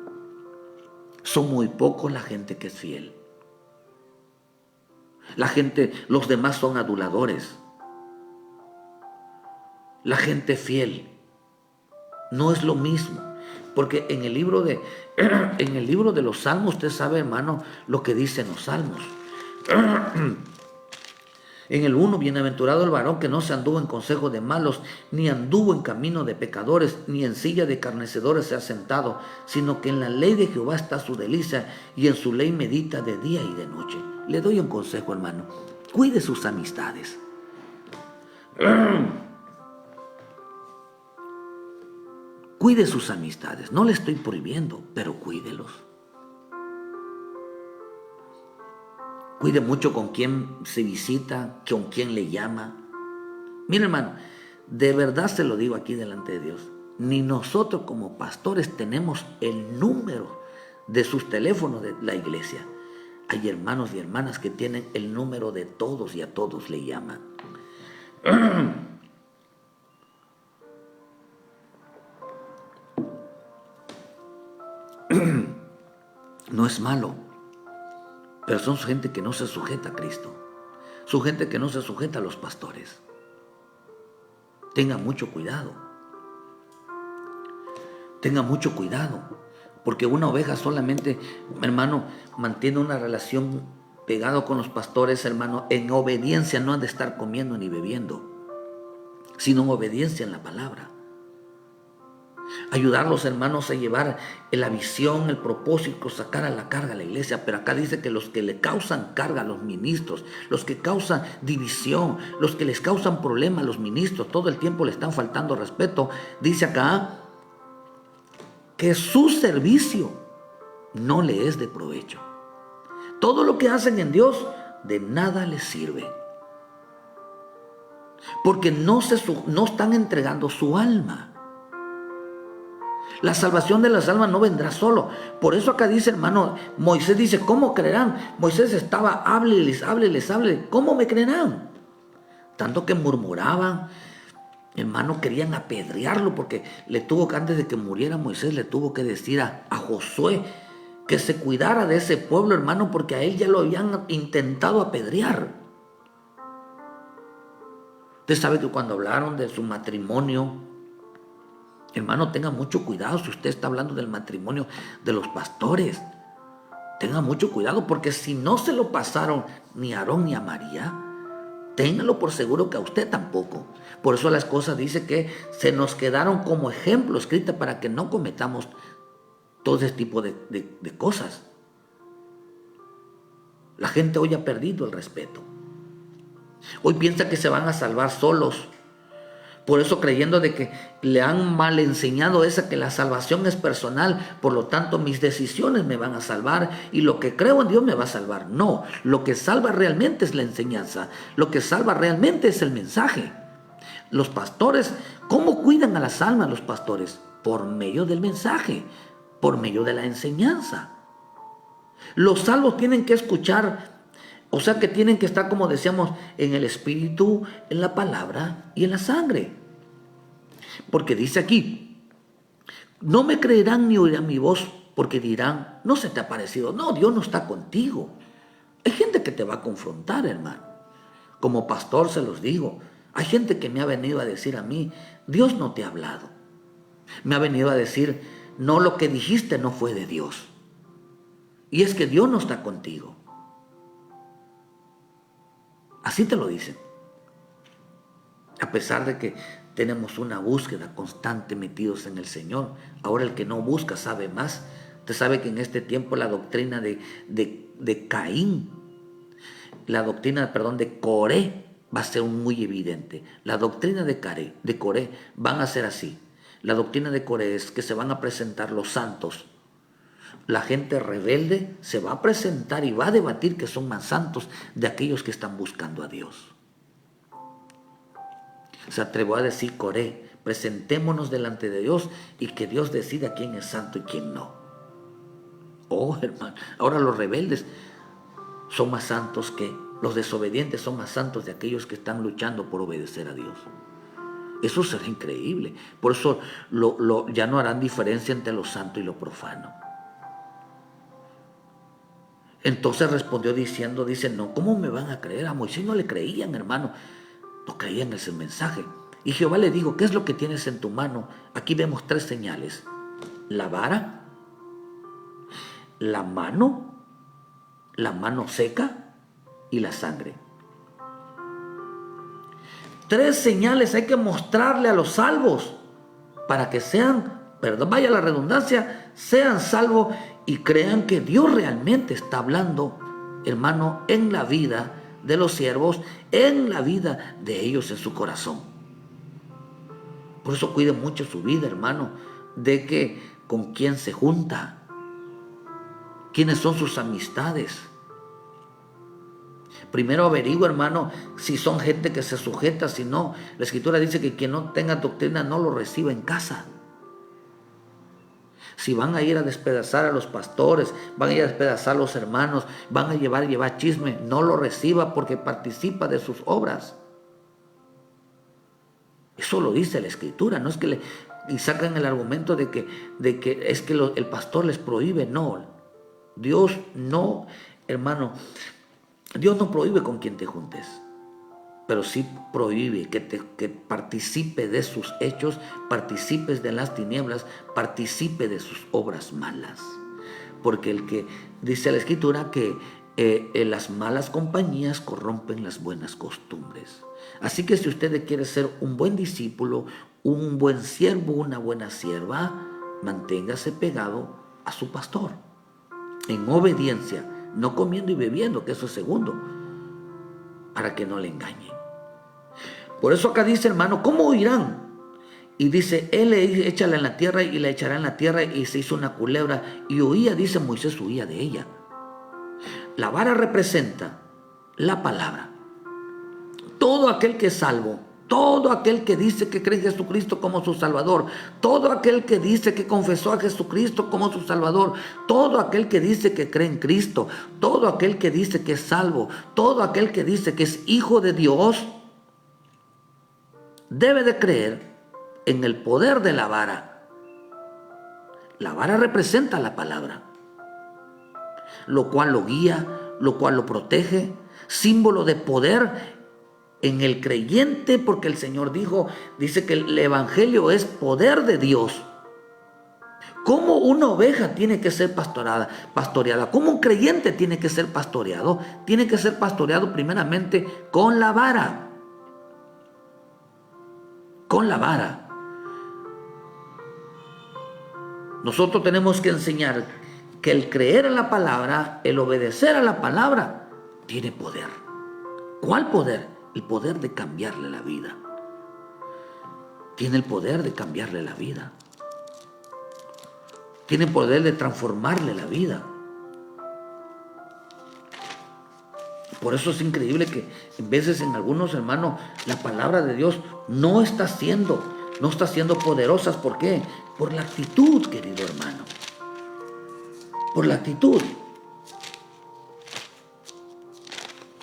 Son muy pocos la gente que es fiel. La gente, los demás son aduladores. La gente fiel no es lo mismo. Porque en el libro de los Salmos, usted sabe, hermano, lo que dicen los Salmos. En el 1, bienaventurado el varón que no se anduvo en consejo de malos, ni anduvo en camino de pecadores, ni en silla de carnecedores se ha sentado, sino que en la ley de Jehová está su delicia, y en su ley medita de día y de noche. Le doy un consejo, hermano. Cuide sus amistades. Cuide sus amistades. No le estoy prohibiendo, pero cuídelos. Cuide mucho con quién se visita, con quién le llama. Mire, hermano, de verdad se lo digo aquí delante de Dios. Ni nosotros como pastores tenemos el número de sus teléfonos de la iglesia. Hay hermanos y hermanas que tienen el número de todos y a todos le llaman. No es malo, pero son gente que no se sujeta a Cristo. Son gente que no se sujeta a los pastores. Tenga mucho cuidado. Tenga mucho cuidado, porque una oveja solamente, hermano, mantiene una relación pegado con los pastores, hermano, en obediencia, no han de estar comiendo ni bebiendo, sino en obediencia en la palabra. Ayudar a los hermanos a llevar la visión, el propósito, sacar a la carga a la iglesia. Pero acá dice que los que le causan carga a los ministros, los que causan división, los que les causan problemas a los ministros, todo el tiempo le están faltando respeto. Dice acá que su servicio no le es de provecho. Todo lo que hacen en Dios de nada les sirve, porque no están entregando su alma. La salvación de las almas no vendrá solo. Por eso acá dice, hermano, Moisés dice, ¿cómo creerán? Moisés estaba, hábleles. ¿Cómo me creerán? Tanto que murmuraban, hermano, querían apedrearlo, porque antes de que muriera Moisés, le tuvo que decir a Josué que se cuidara de ese pueblo, hermano, porque a él ya lo habían intentado apedrear. Usted sabe que cuando hablaron de su matrimonio, hermano, tenga mucho cuidado si usted está hablando del matrimonio de los pastores. Tenga mucho cuidado, porque si no se lo pasaron ni a Aarón ni a María, téngalo por seguro que a usted tampoco. Por eso las cosas dice que se nos quedaron como ejemplo escritas para que no cometamos todo ese tipo de cosas. La gente hoy ha perdido el respeto. Hoy piensa que se van a salvar solos. Por eso, creyendo de que le han mal enseñado que la salvación es personal, por lo tanto mis decisiones me van a salvar y lo que creo en Dios me va a salvar. No, lo que salva realmente es la enseñanza, lo que salva realmente es el mensaje. Los pastores, ¿cómo cuidan a las almas los pastores? Por medio del mensaje, por medio de la enseñanza. Los salvos tienen que escuchar, o sea que tienen que estar, como decíamos, en el espíritu, en la palabra y en la sangre. Porque dice aquí, no me creerán ni oirán mi voz, porque dirán, no se te ha parecido. No, Dios no está contigo. Hay gente que te va a confrontar, hermano. Como pastor se los digo, hay gente que me ha venido a decir a mí, Dios no te ha hablado. Me ha venido a decir, no, lo que dijiste no fue de Dios. Y es que Dios no está contigo. Así te lo dicen. A pesar de que tenemos una búsqueda constante metidos en el Señor. Ahora el que no busca sabe más. Usted sabe que en este tiempo la doctrina de Caín la doctrina, perdón, de Coré va a ser muy evidente. La doctrina de Coré van a ser así. La doctrina de Coré es que se van a presentar los santos. La gente rebelde se va a presentar y va a debatir que son más santos de aquellos que están buscando a Dios. Se atrevió a decir Coré, presentémonos delante de Dios y que Dios decida quién es santo y quién no. Oh, hermano, ahora los rebeldes son más santos que los desobedientes, son más santos de aquellos que están luchando por obedecer a Dios. Eso será increíble. Por eso ya no harán diferencia entre lo santo y lo profano. Entonces respondió diciendo, no, ¿cómo me van a creer? A Moisés no le creían, hermano. No creían ese mensaje. Y Jehová le dijo, ¿qué es lo que tienes en tu mano? Aquí vemos 3 señales. La vara, la mano seca y la sangre. 3 señales hay que mostrarle a los salvos para que sean, perdón, vaya la redundancia, sean salvos y crean que Dios realmente está hablando, hermano, en la vida de los siervos, en la vida de ellos, en su corazón. Por eso cuide mucho su vida, hermano, de que con quién se junta, quiénes son sus amistades. Primero averigua, hermano, si son gente que se sujeta, si no. La Escritura dice que quien no tenga doctrina no lo reciba en casa. Si van a ir a despedazar a los pastores, van a ir a despedazar a los hermanos, van a llevar chisme, no lo reciba porque participa de sus obras. Eso lo dice la Escritura, no es que y sacan el argumento de que es que el pastor les prohíbe. No, Dios no, hermano, Dios no prohíbe con quien te juntes, pero sí prohíbe que participe de sus hechos, participes de las tinieblas, participe de sus obras malas. Porque el que dice la Escritura que las malas compañías corrompen las buenas costumbres. Así que si usted quiere ser un buen discípulo, un buen siervo, una buena sierva, manténgase pegado a su pastor, en obediencia, no comiendo y bebiendo, que eso es segundo, para que no le engañen. Por eso acá dice, hermano, ¿cómo oirán? Y dice, él le échala en la tierra y la echará en la tierra, y se hizo una culebra y oía, dice Moisés, huía de ella. La vara representa la palabra. Todo aquel que es salvo, todo aquel que dice que cree en Jesucristo como su Salvador, todo aquel que dice que confesó a Jesucristo como su Salvador, todo aquel que dice que cree en Cristo, todo aquel que dice que es salvo, todo aquel que dice que es hijo de Dios, debe de creer en el poder de la vara. La vara representa la palabra, lo cual lo guía, lo cual lo protege, símbolo de poder en el creyente, porque el Señor dice que el evangelio es poder de Dios. ¿Cómo una oveja tiene que ser pastoreada? ¿Cómo un creyente tiene que ser pastoreado? Tiene que ser pastoreado primeramente con la vara. Con la vara. Nosotros tenemos que enseñar que el creer en la palabra, el obedecer a la palabra, tiene poder. ¿Cuál poder? El poder de cambiarle la vida. Tiene el poder de cambiarle la vida. Tiene el poder de transformarle la vida. Por eso es increíble que en veces en algunos hermanos la palabra de Dios no está siendo poderosas. ¿Por qué? Por la actitud, querido hermano. Por la actitud.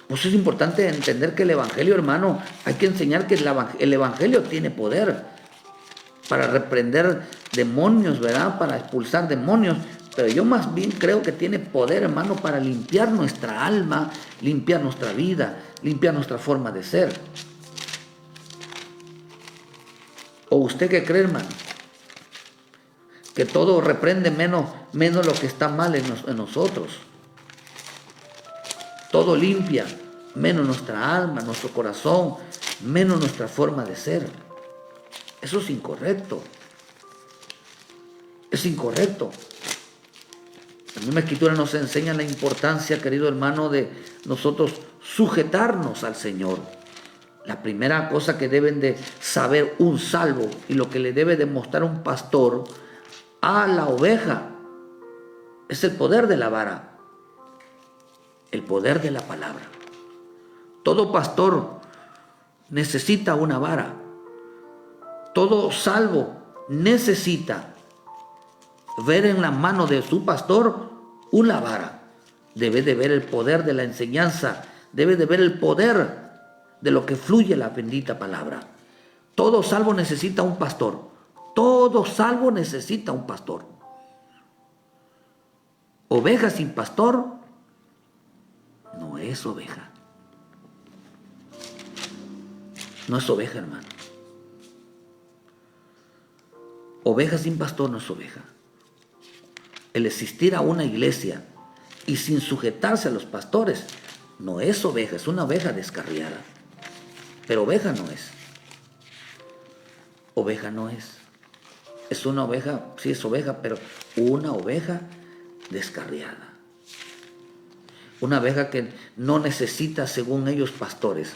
Pues es importante entender que el evangelio, hermano, hay que enseñar que el evangelio tiene poder para reprender demonios, ¿verdad? Para expulsar demonios. Pero yo más bien creo que tiene poder, hermano, para limpiar nuestra alma, limpiar nuestra vida, limpiar nuestra forma de ser. ¿O usted qué cree, hermano? Que todo reprende menos lo que está mal en nosotros. Todo limpia, menos nuestra alma, nuestro corazón, menos nuestra forma de ser. Eso es incorrecto. Es incorrecto. La misma Escritura nos enseña la importancia, querido hermano, de nosotros sujetarnos al Señor. La primera cosa que deben de saber un salvo y lo que le debe demostrar un pastor a la oveja es el poder de la vara, el poder de la palabra. Todo pastor necesita una vara. Todo salvo necesita ver en la mano de su pastor una vara. Debe de ver el poder de la enseñanza, debe de ver el poder de lo que fluye la bendita palabra. Todo salvo necesita un pastor. Todo salvo necesita un pastor. Oveja sin pastor no es oveja. No es oveja, hermano. Oveja sin pastor no es oveja. El existir a una iglesia y sin sujetarse a los pastores no es oveja, es una oveja descarriada. Pero oveja no es. Oveja no es. Es una oveja, sí es oveja, pero una oveja descarriada. Una oveja que no necesita, según ellos, pastores.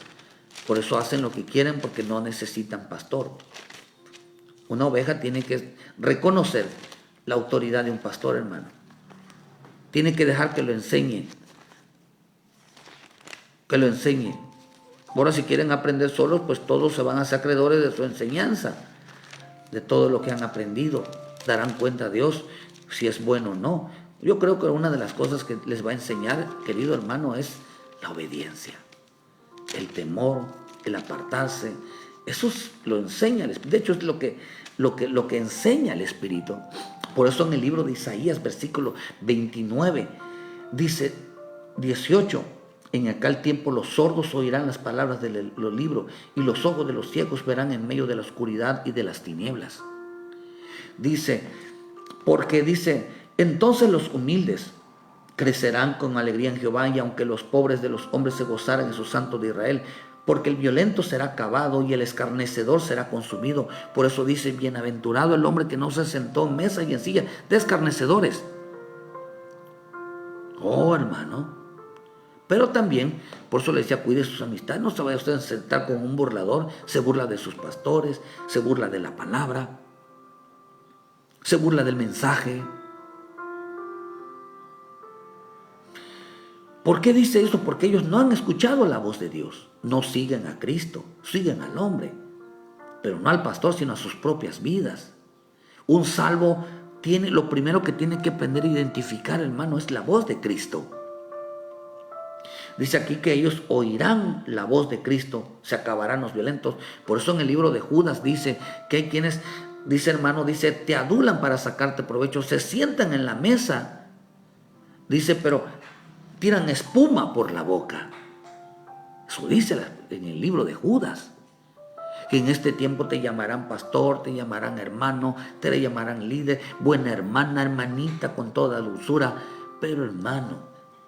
Por eso hacen lo que quieren, porque no necesitan pastor. Una oveja tiene que reconocer la autoridad de un pastor, hermano. Tiene que dejar que lo enseñe. Que lo enseñe. Ahora, si quieren aprender solos, pues todos se van a ser acreedores de su enseñanza, de todo lo que han aprendido. Darán cuenta a Dios si es bueno o no. Yo creo que una de las cosas que les va a enseñar, querido hermano, es la obediencia, el temor, el apartarse. Eso lo enseña el Espíritu. De hecho, es lo que enseña el Espíritu. Por eso en el libro de Isaías, versículo 29, dice 18, en aquel tiempo los sordos oirán las palabras de los libros y los ojos de los ciegos verán en medio de la oscuridad y de las tinieblas. Dice, porque dice, entonces los humildes crecerán con alegría en Jehová, y aunque los pobres de los hombres se gozaran en su santo de Israel, porque el violento será acabado y el escarnecedor será consumido. Por eso dice, bienaventurado el hombre que no se sentó en mesa y en silla de escarnecedores. Oh, hermano. Pero también, por eso le decía, cuide sus amistades. No se vaya usted a sentar con un burlador. Se burla de sus pastores, se burla de la palabra, se burla del mensaje. ¿Por qué dice eso? Porque ellos no han escuchado la voz de Dios. No siguen a Cristo, siguen al hombre, pero no al pastor, sino a sus propias vidas. Un salvo tiene, lo primero que tiene que aprender a identificar, hermano, es la voz de Cristo. Dice aquí que ellos oirán la voz de Cristo, se acabarán los violentos. Por eso en el libro de Judas dice que hay quienes, dice hermano, dice, te adulan para sacarte provecho, se sientan en la mesa, dice, pero tiran espuma por la boca. Eso dice en el libro de Judas. Que en este tiempo te llamarán pastor, te llamarán hermano, te llamarán líder, buena hermana, hermanita, con toda dulzura. Pero hermano,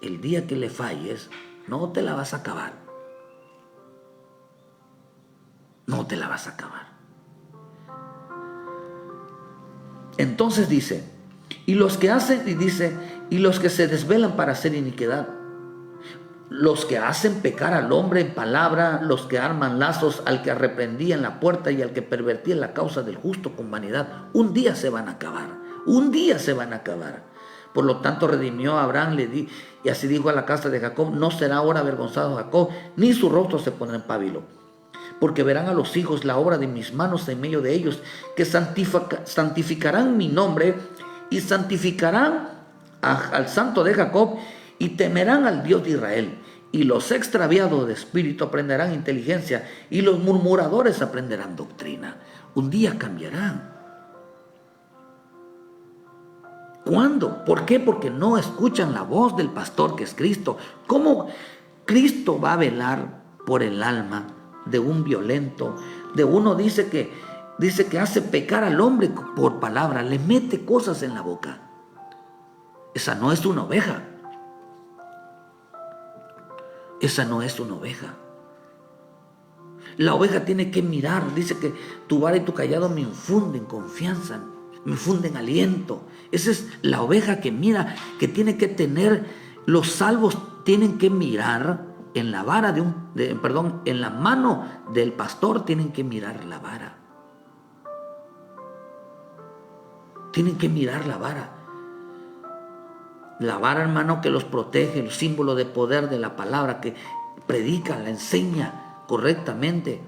el día que le falles, no te la vas a acabar. No te la vas a acabar. Entonces dice, y los que hacen, y dice, y los que se desvelan para hacer iniquidad, los que hacen pecar al hombre en palabra, los que arman lazos al que arrepentía en la puerta y al que pervertía la causa del justo con vanidad, un día se van a acabar, un día se van a acabar. Por lo tanto redimió a Abraham, y así dijo a la casa de Jacob, no será ahora avergonzado Jacob, ni su rostro se pondrá en pábilo, porque verán a los hijos la obra de mis manos en medio de ellos, que santificarán mi nombre y santificarán al santo de Jacob, y temerán al Dios de Israel. Y los extraviados de espíritu aprenderán inteligencia, y los murmuradores aprenderán doctrina. Un día cambiarán. ¿Cuándo? ¿Por qué? Porque no escuchan la voz del pastor, que es Cristo. ¿Cómo Cristo va a velar por el alma de un violento? De uno dice que hace pecar al hombre por palabra, le mete cosas en la boca. Esa no es una oveja. Esa no es una oveja. La oveja tiene que mirar. Dice que tu vara y tu callado me infunden confianza, me infunden aliento. Esa es la oveja que mira, que tiene que tener. Los salvos tienen que mirar en la vara en la mano del pastor tienen que mirar la vara. Tienen que mirar la vara. La vara, hermano, que los protege, el símbolo de poder de la palabra, que predica, la enseña correctamente.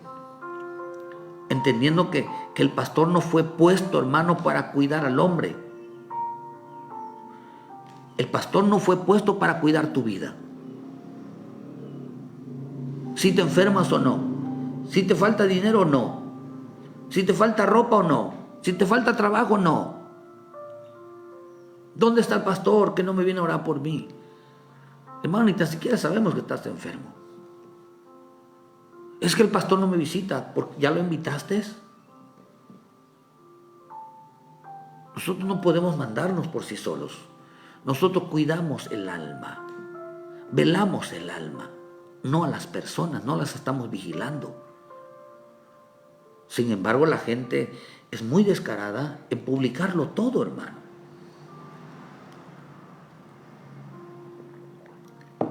Entendiendo que el pastor no fue puesto, hermano, para cuidar al hombre. El pastor no fue puesto para cuidar tu vida. Si te enfermas o no, si te falta dinero o no, si te falta ropa o no, si te falta trabajo o no. ¿Dónde está el pastor que no me viene a orar por mí? Hermano, ni tan siquiera sabemos que estás enfermo. Es que el pastor no me visita, porque ¿ya lo invitaste? Nosotros no podemos mandarnos por sí solos. Nosotros cuidamos el alma, velamos el alma, no a las personas, no las estamos vigilando. Sin embargo, la gente es muy descarada en publicarlo todo, hermano.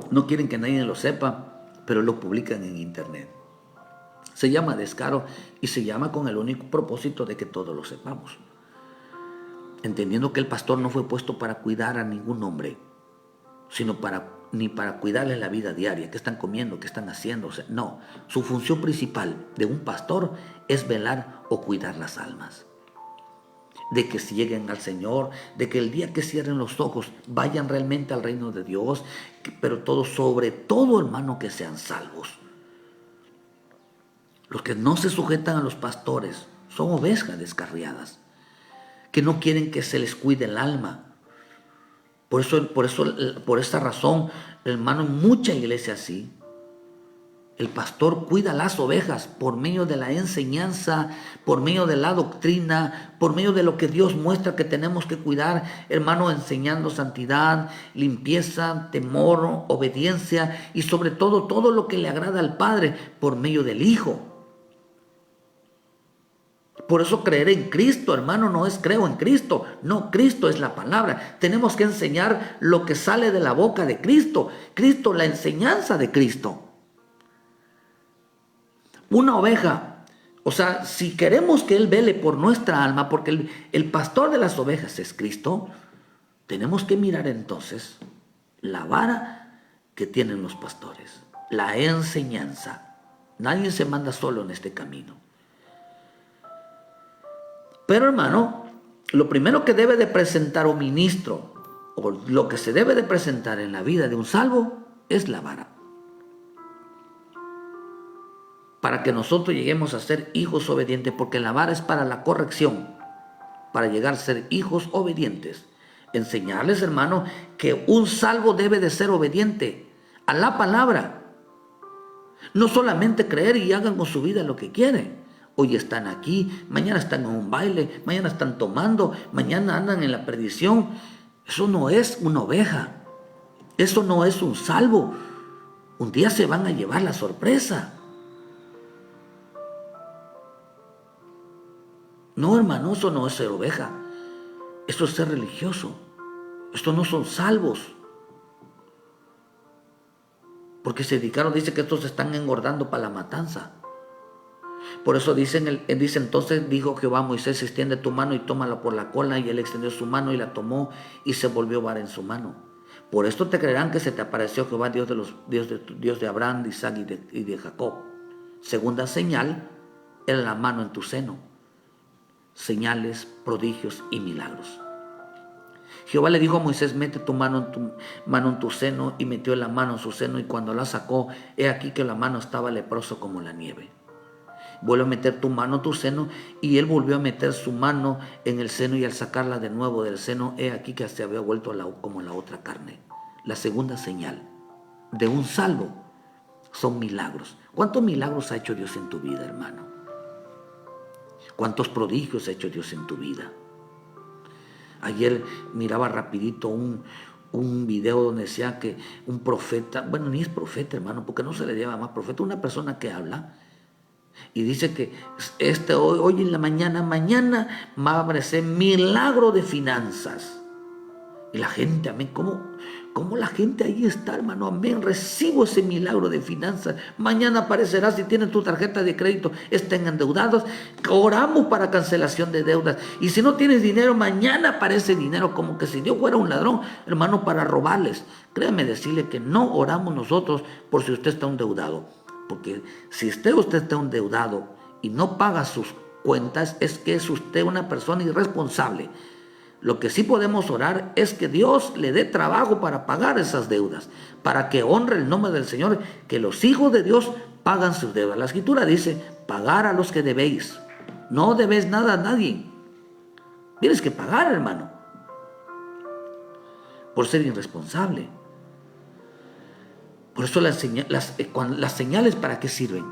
No quieren que nadie lo sepa, pero lo publican en internet. Se llama descaro y se llama con el único propósito de que todos lo sepamos. Entendiendo que el pastor no fue puesto para cuidar a ningún hombre, sino ni para cuidarle la vida diaria, qué están comiendo, qué están haciendo. O sea, no, su función principal de un pastor es velar o cuidar las almas. De que si lleguen al Señor, de que el día que cierren los ojos vayan realmente al reino de Dios, pero todo, sobre todo, hermano, que sean salvos. Los que no se sujetan a los pastores son ovejas descarriadas, que no quieren que se les cuide el alma. Por esta razón, hermano, en mucha iglesia así, el pastor cuida las ovejas por medio de la enseñanza, por medio de la doctrina, por medio de lo que Dios muestra que tenemos que cuidar, hermano, enseñando santidad, limpieza, temor, obediencia y sobre todo lo que le agrada al Padre por medio del Hijo. Por eso creer en Cristo, hermano, no es creo en Cristo. No, Cristo es la palabra. Tenemos que enseñar lo que sale de la boca de Cristo. Cristo, la enseñanza de Cristo. Una oveja, o sea, si queremos que Él vele por nuestra alma, porque el pastor de las ovejas es Cristo, tenemos que mirar entonces la vara que tienen los pastores, la enseñanza. Nadie se manda solo en este camino. Pero, hermano, lo primero que debe de presentar un ministro, o lo que se debe de presentar en la vida de un salvo, es la vara. Para que nosotros lleguemos a ser hijos obedientes, porque la vara es para la corrección, para llegar a ser hijos obedientes. Enseñarles, hermano, que un salvo debe de ser obediente a la palabra. No solamente creer y hagan con su vida lo que quieren. Hoy están aquí, mañana están en un baile, mañana están tomando, mañana andan en la perdición. Eso no es una oveja. Eso no es un salvo. Un día se van a llevar la sorpresa. No, hermano, eso no es ser oveja. Eso es ser religioso. Estos no son salvos. Porque se dedicaron, dice que estos se están engordando para la matanza. Por eso dice entonces dijo Jehová a Moisés, extiende tu mano y tómala por la cola. Y él extendió su mano y la tomó y se volvió vara en su mano. Por esto te creerán que se te apareció Jehová, Dios de Abraham, de Isaac y de Jacob. Segunda señal, era la mano en tu seno. Señales, prodigios y milagros. Jehová le dijo a Moisés, mete tu mano en tu seno, y metió la mano en su seno, y cuando la sacó, he aquí que la mano estaba leproso como la nieve. Vuelve a meter tu mano en tu seno, y él volvió a meter su mano en el seno, y al sacarla de nuevo del seno, he aquí que se había vuelto como la otra carne. La segunda señal de un salvo son milagros. ¿Cuántos milagros ha hecho Dios en tu vida, hermano? ¿Cuántos prodigios ha hecho Dios en tu vida? Ayer miraba rapidito un video donde decía que un profeta, bueno, ni es profeta, hermano, porque no se le llama más profeta, una persona que habla y dice que hoy en la mañana va a aparecer milagro de finanzas. Y la gente, amén, Como la gente ahí está, hermano, amén, recibo ese milagro de finanzas. Mañana aparecerá, si tienen tu tarjeta de crédito, estén endeudados, oramos para cancelación de deudas. Y si no tienes dinero, mañana aparece dinero, como que si Dios fuera un ladrón, hermano, para robarles. Créame decirle que no oramos nosotros por si usted está endeudado. Porque si usted está endeudado y no paga sus cuentas, es que es usted una persona irresponsable. Lo que sí podemos orar es que Dios le dé trabajo para pagar esas deudas, para que honre el nombre del Señor, que los hijos de Dios pagan sus deudas. La Escritura dice, pagar a los que debéis. No debes nada a nadie. Tienes que pagar, hermano, por ser irresponsable. Por eso las señales, ¿para qué sirven?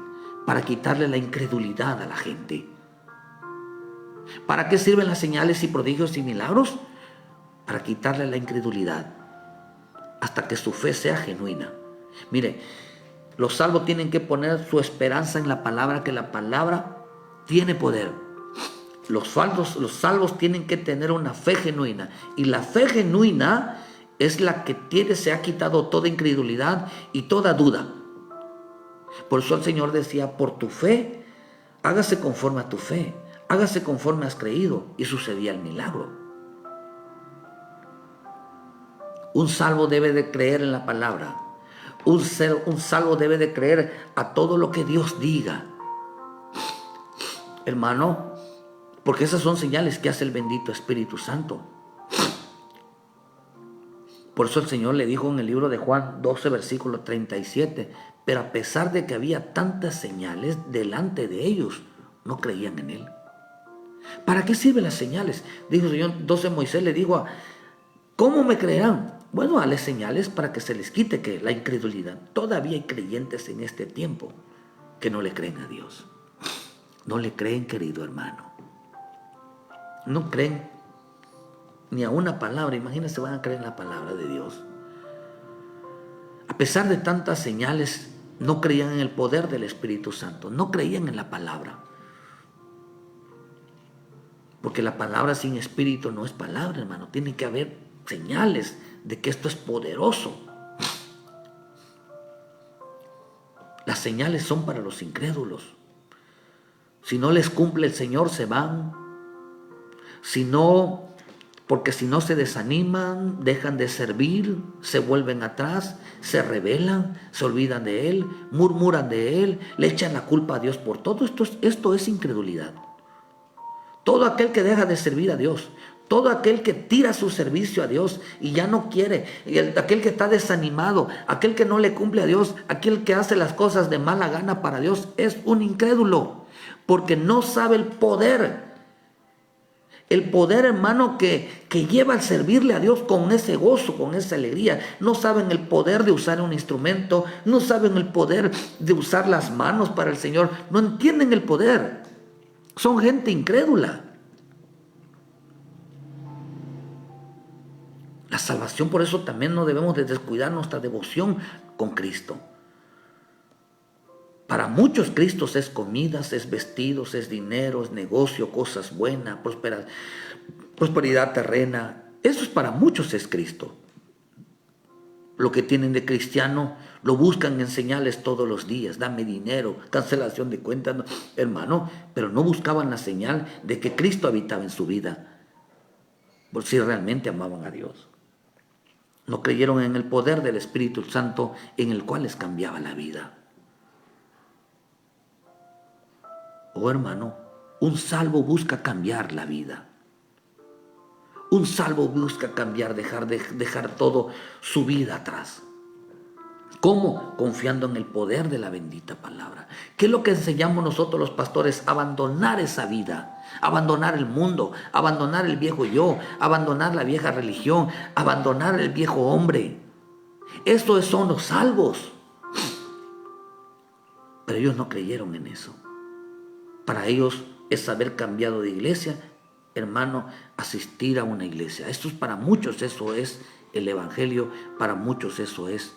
Para quitarle la incredulidad a la gente. ¿Para qué sirven las señales y prodigios y milagros? Para quitarle la incredulidad hasta que su fe sea genuina. Mire, los salvos tienen que poner su esperanza en la palabra, que la palabra tiene poder. Los salvos tienen que tener una fe genuina, y la fe genuina es la que se ha quitado toda incredulidad y toda duda. Por eso el Señor decía, por tu fe, hágase conforme a tu fe. Hágase conforme has creído, y sucedía el milagro. Un salvo debe de creer en la palabra. Un salvo debe de creer a todo lo que Dios diga. Hermano, porque esas son señales que hace el bendito Espíritu Santo. Por eso el Señor le dijo en el libro de Juan 12, versículo 37, pero a pesar de que había tantas señales delante de ellos, no creían en Él. ¿Para qué sirven las señales? Dijo el Señor. Entonces Moisés le dijo, ¿cómo me creerán? Bueno, dale señales para que se les quite la incredulidad. Todavía hay creyentes en este tiempo que no le creen a Dios. No le creen, querido hermano. No creen ni a una palabra. Imagínense, van a creer en la palabra de Dios. A pesar de tantas señales, no creían en el poder del Espíritu Santo. No creían en la palabra. Porque la palabra sin espíritu no es palabra, hermano. Tiene que haber señales de que esto es poderoso. Las señales son para los incrédulos. Si no les cumple el Señor, se van. Porque si no se desaniman, dejan de servir, se vuelven atrás, se rebelan, se olvidan de Él, murmuran de Él, le echan la culpa a Dios por todo. Esto es incredulidad. Todo aquel que deja de servir a Dios, todo aquel que tira su servicio a Dios y ya no quiere, aquel que está desanimado, aquel que no le cumple a Dios, aquel que hace las cosas de mala gana para Dios, es un incrédulo, porque no sabe el poder. El poder, hermano, que lleva al servirle a Dios con ese gozo, con esa alegría. No saben el poder de usar un instrumento, no saben el poder de usar las manos para el Señor, no entienden el poder. Son gente incrédula. La salvación, por eso también no debemos de descuidar nuestra devoción con Cristo. Para muchos Cristo es comidas, es vestidos, es dinero, es negocio, cosas buenas, prosperidad terrena. Eso es para muchos es Cristo. Lo que tienen de cristiano lo buscan en señales todos los días. Dame dinero, cancelación de cuentas, no, hermano, pero no buscaban la señal de que Cristo habitaba en su vida, por si realmente amaban a Dios. No creyeron en el poder del Espíritu Santo, en el cual les cambiaba la vida. Oh hermano, un salvo busca cambiar la vida. Un salvo busca cambiar, dejar todo su vida atrás. ¿Cómo? Confiando en el poder de la bendita palabra. ¿Qué es lo que enseñamos nosotros los pastores? Abandonar esa vida, abandonar el mundo, abandonar el viejo yo, abandonar la vieja religión, abandonar el viejo hombre. Estos son los salvos. Pero ellos no creyeron en eso. Para ellos es haber cambiado de iglesia, hermano, asistir a una iglesia. Esto es para muchos, eso es el evangelio, para muchos eso es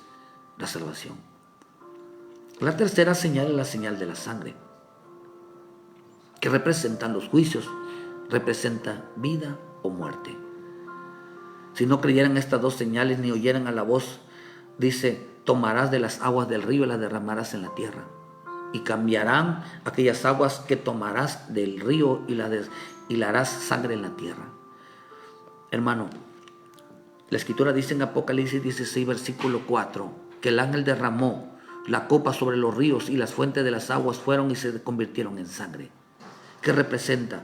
la salvación. La tercera señal es la señal de la sangre, que representan los juicios, representa vida o muerte. Si no creyeran estas dos señales ni oyeran a la voz, dice, tomarás de las aguas del río y las derramarás en la tierra. Y cambiarán aquellas aguas que tomarás del río y la harás sangre en la tierra. Hermano, la escritura dice en Apocalipsis 16, versículo 4, que el ángel derramó la copa sobre los ríos y las fuentes de las aguas fueron y se convirtieron en sangre. ¿Qué representa?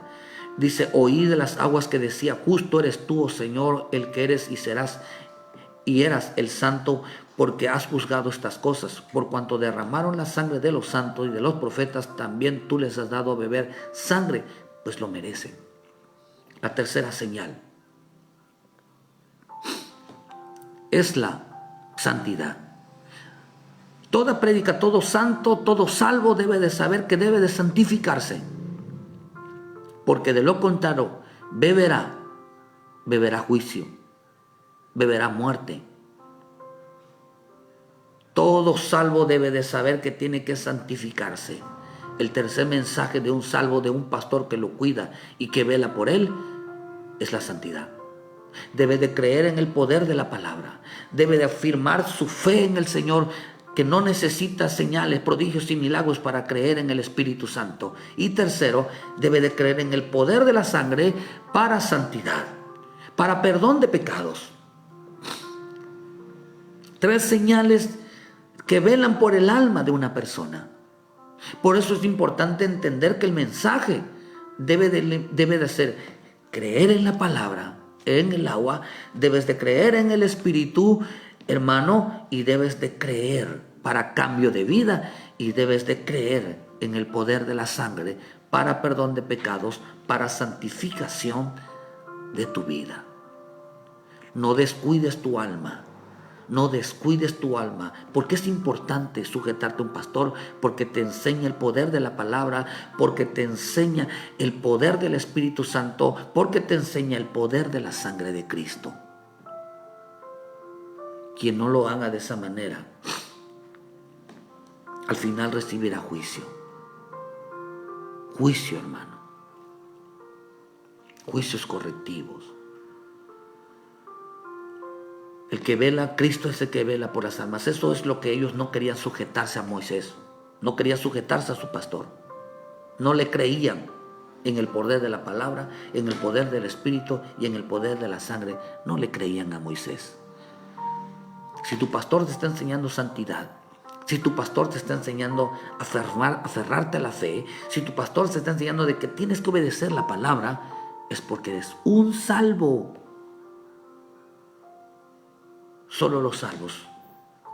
Dice, oí de las aguas que decía, justo eres tú, oh Señor, el que eres y eras el santo, porque has juzgado estas cosas. Por cuanto derramaron la sangre de los santos y de los profetas, también tú les has dado a beber sangre, pues lo merecen. La tercera señal es la santidad. Toda prédica, todo santo, todo salvo debe de saber que debe de santificarse, porque de lo contrario beberá juicio, beberá muerte. Todo salvo debe de saber que tiene que santificarse. El tercer mensaje de un salvo, de un pastor que lo cuida y que vela por él, es la santidad. Debe de creer en el poder de la palabra. Debe de afirmar su fe en el Señor, que no necesita señales, prodigios y milagros para creer en el Espíritu Santo. Y tercero, debe de creer en el poder de la sangre para santidad, para perdón de pecados. Tres señales que velan por el alma de una persona. Por eso es importante entender que el mensaje debe de ser creer en la palabra, en el agua, debes de creer en el Espíritu, hermano, y debes de creer para cambio de vida, y debes de creer en el poder de la sangre para perdón de pecados, para santificación de tu vida. No descuides tu alma. No descuides tu alma, porque es importante sujetarte a un pastor, porque te enseña el poder de la palabra, porque te enseña el poder del Espíritu Santo, porque te enseña el poder de la sangre de Cristo. Quien no lo haga de esa manera, al final recibirá juicio. Juicio, hermano. Juicios correctivos. El que vela, Cristo es el que vela por las almas. Eso es lo que ellos no querían sujetarse a Moisés. No querían sujetarse a su pastor. No le creían en el poder de la palabra, en el poder del Espíritu y en el poder de la sangre. No le creían a Moisés. Si tu pastor te está enseñando santidad, si tu pastor te está enseñando a aferrarte a la fe, si tu pastor te está enseñando de que tienes que obedecer la palabra, es porque eres un salvo. Solo los salvos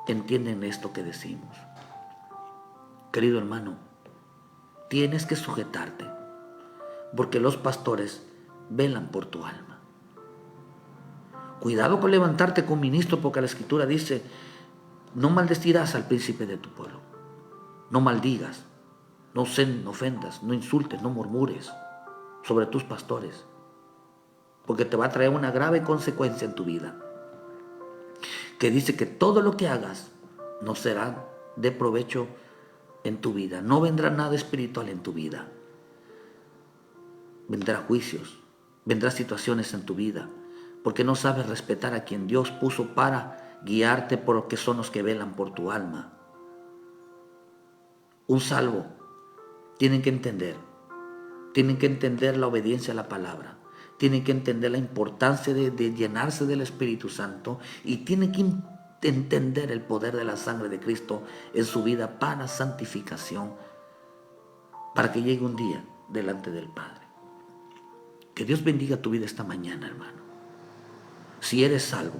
entienden esto que decimos. Querido hermano, tienes que sujetarte, porque los pastores velan por tu alma. Cuidado con levantarte con ministro, porque la Escritura dice, no maldecirás al príncipe de tu pueblo. No maldigas, no ofendas, no insultes, no murmures sobre tus pastores, porque te va a traer una grave consecuencia en tu vida, que dice que todo lo que hagas no será de provecho en tu vida. No vendrá nada espiritual en tu vida. Vendrá juicios, vendrá situaciones en tu vida, porque no sabes respetar a quien Dios puso para guiarte, porque son los que velan por tu alma. Un salvo tienen que entender la obediencia a la palabra. Tienen que entender la importancia de llenarse del Espíritu Santo, y tienen que entender el poder de la sangre de Cristo en su vida para santificación, para que llegue un día delante del Padre. Que Dios bendiga tu vida esta mañana, hermano. Si eres salvo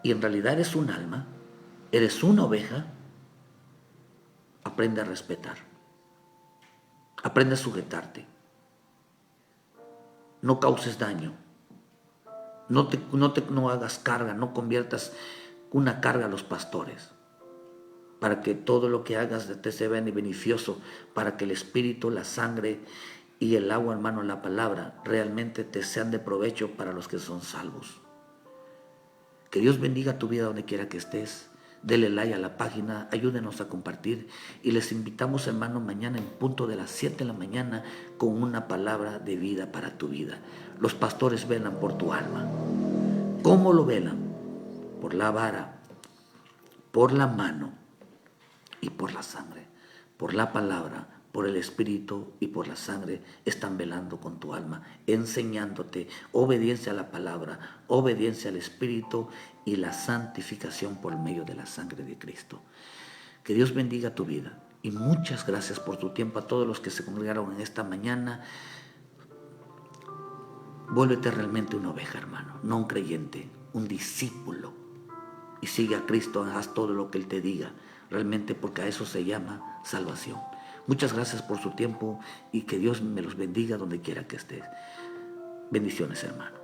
y en realidad eres un alma, eres una oveja, aprende a respetar, aprende a sujetarte. No causes daño, no hagas carga, no conviertas una carga a los pastores, para que todo lo que hagas te sea beneficioso, para que el Espíritu, la sangre y el agua, hermano, la palabra, realmente te sean de provecho para los que son salvos. Que Dios bendiga tu vida donde quiera que estés. Dele like a la página, ayúdenos a compartir, y les invitamos, hermano, mañana en punto de las 7 de la mañana con una palabra de vida para tu vida. Los pastores velan por tu alma. ¿Cómo lo velan? Por la vara, por la mano y por la sangre. Por la palabra, por el Espíritu y por la sangre están velando con tu alma, enseñándote obediencia a la palabra, obediencia al Espíritu y la santificación por medio de la sangre de Cristo. Que Dios bendiga tu vida y muchas gracias por tu tiempo a todos los que se congregaron en esta mañana. Vuélvete realmente una oveja, hermano, no un creyente, un discípulo. Y sigue a Cristo, haz todo lo que Él te diga, realmente, porque a eso se llama salvación. Muchas gracias por su tiempo y que Dios me los bendiga donde quiera que estés. Bendiciones, hermano.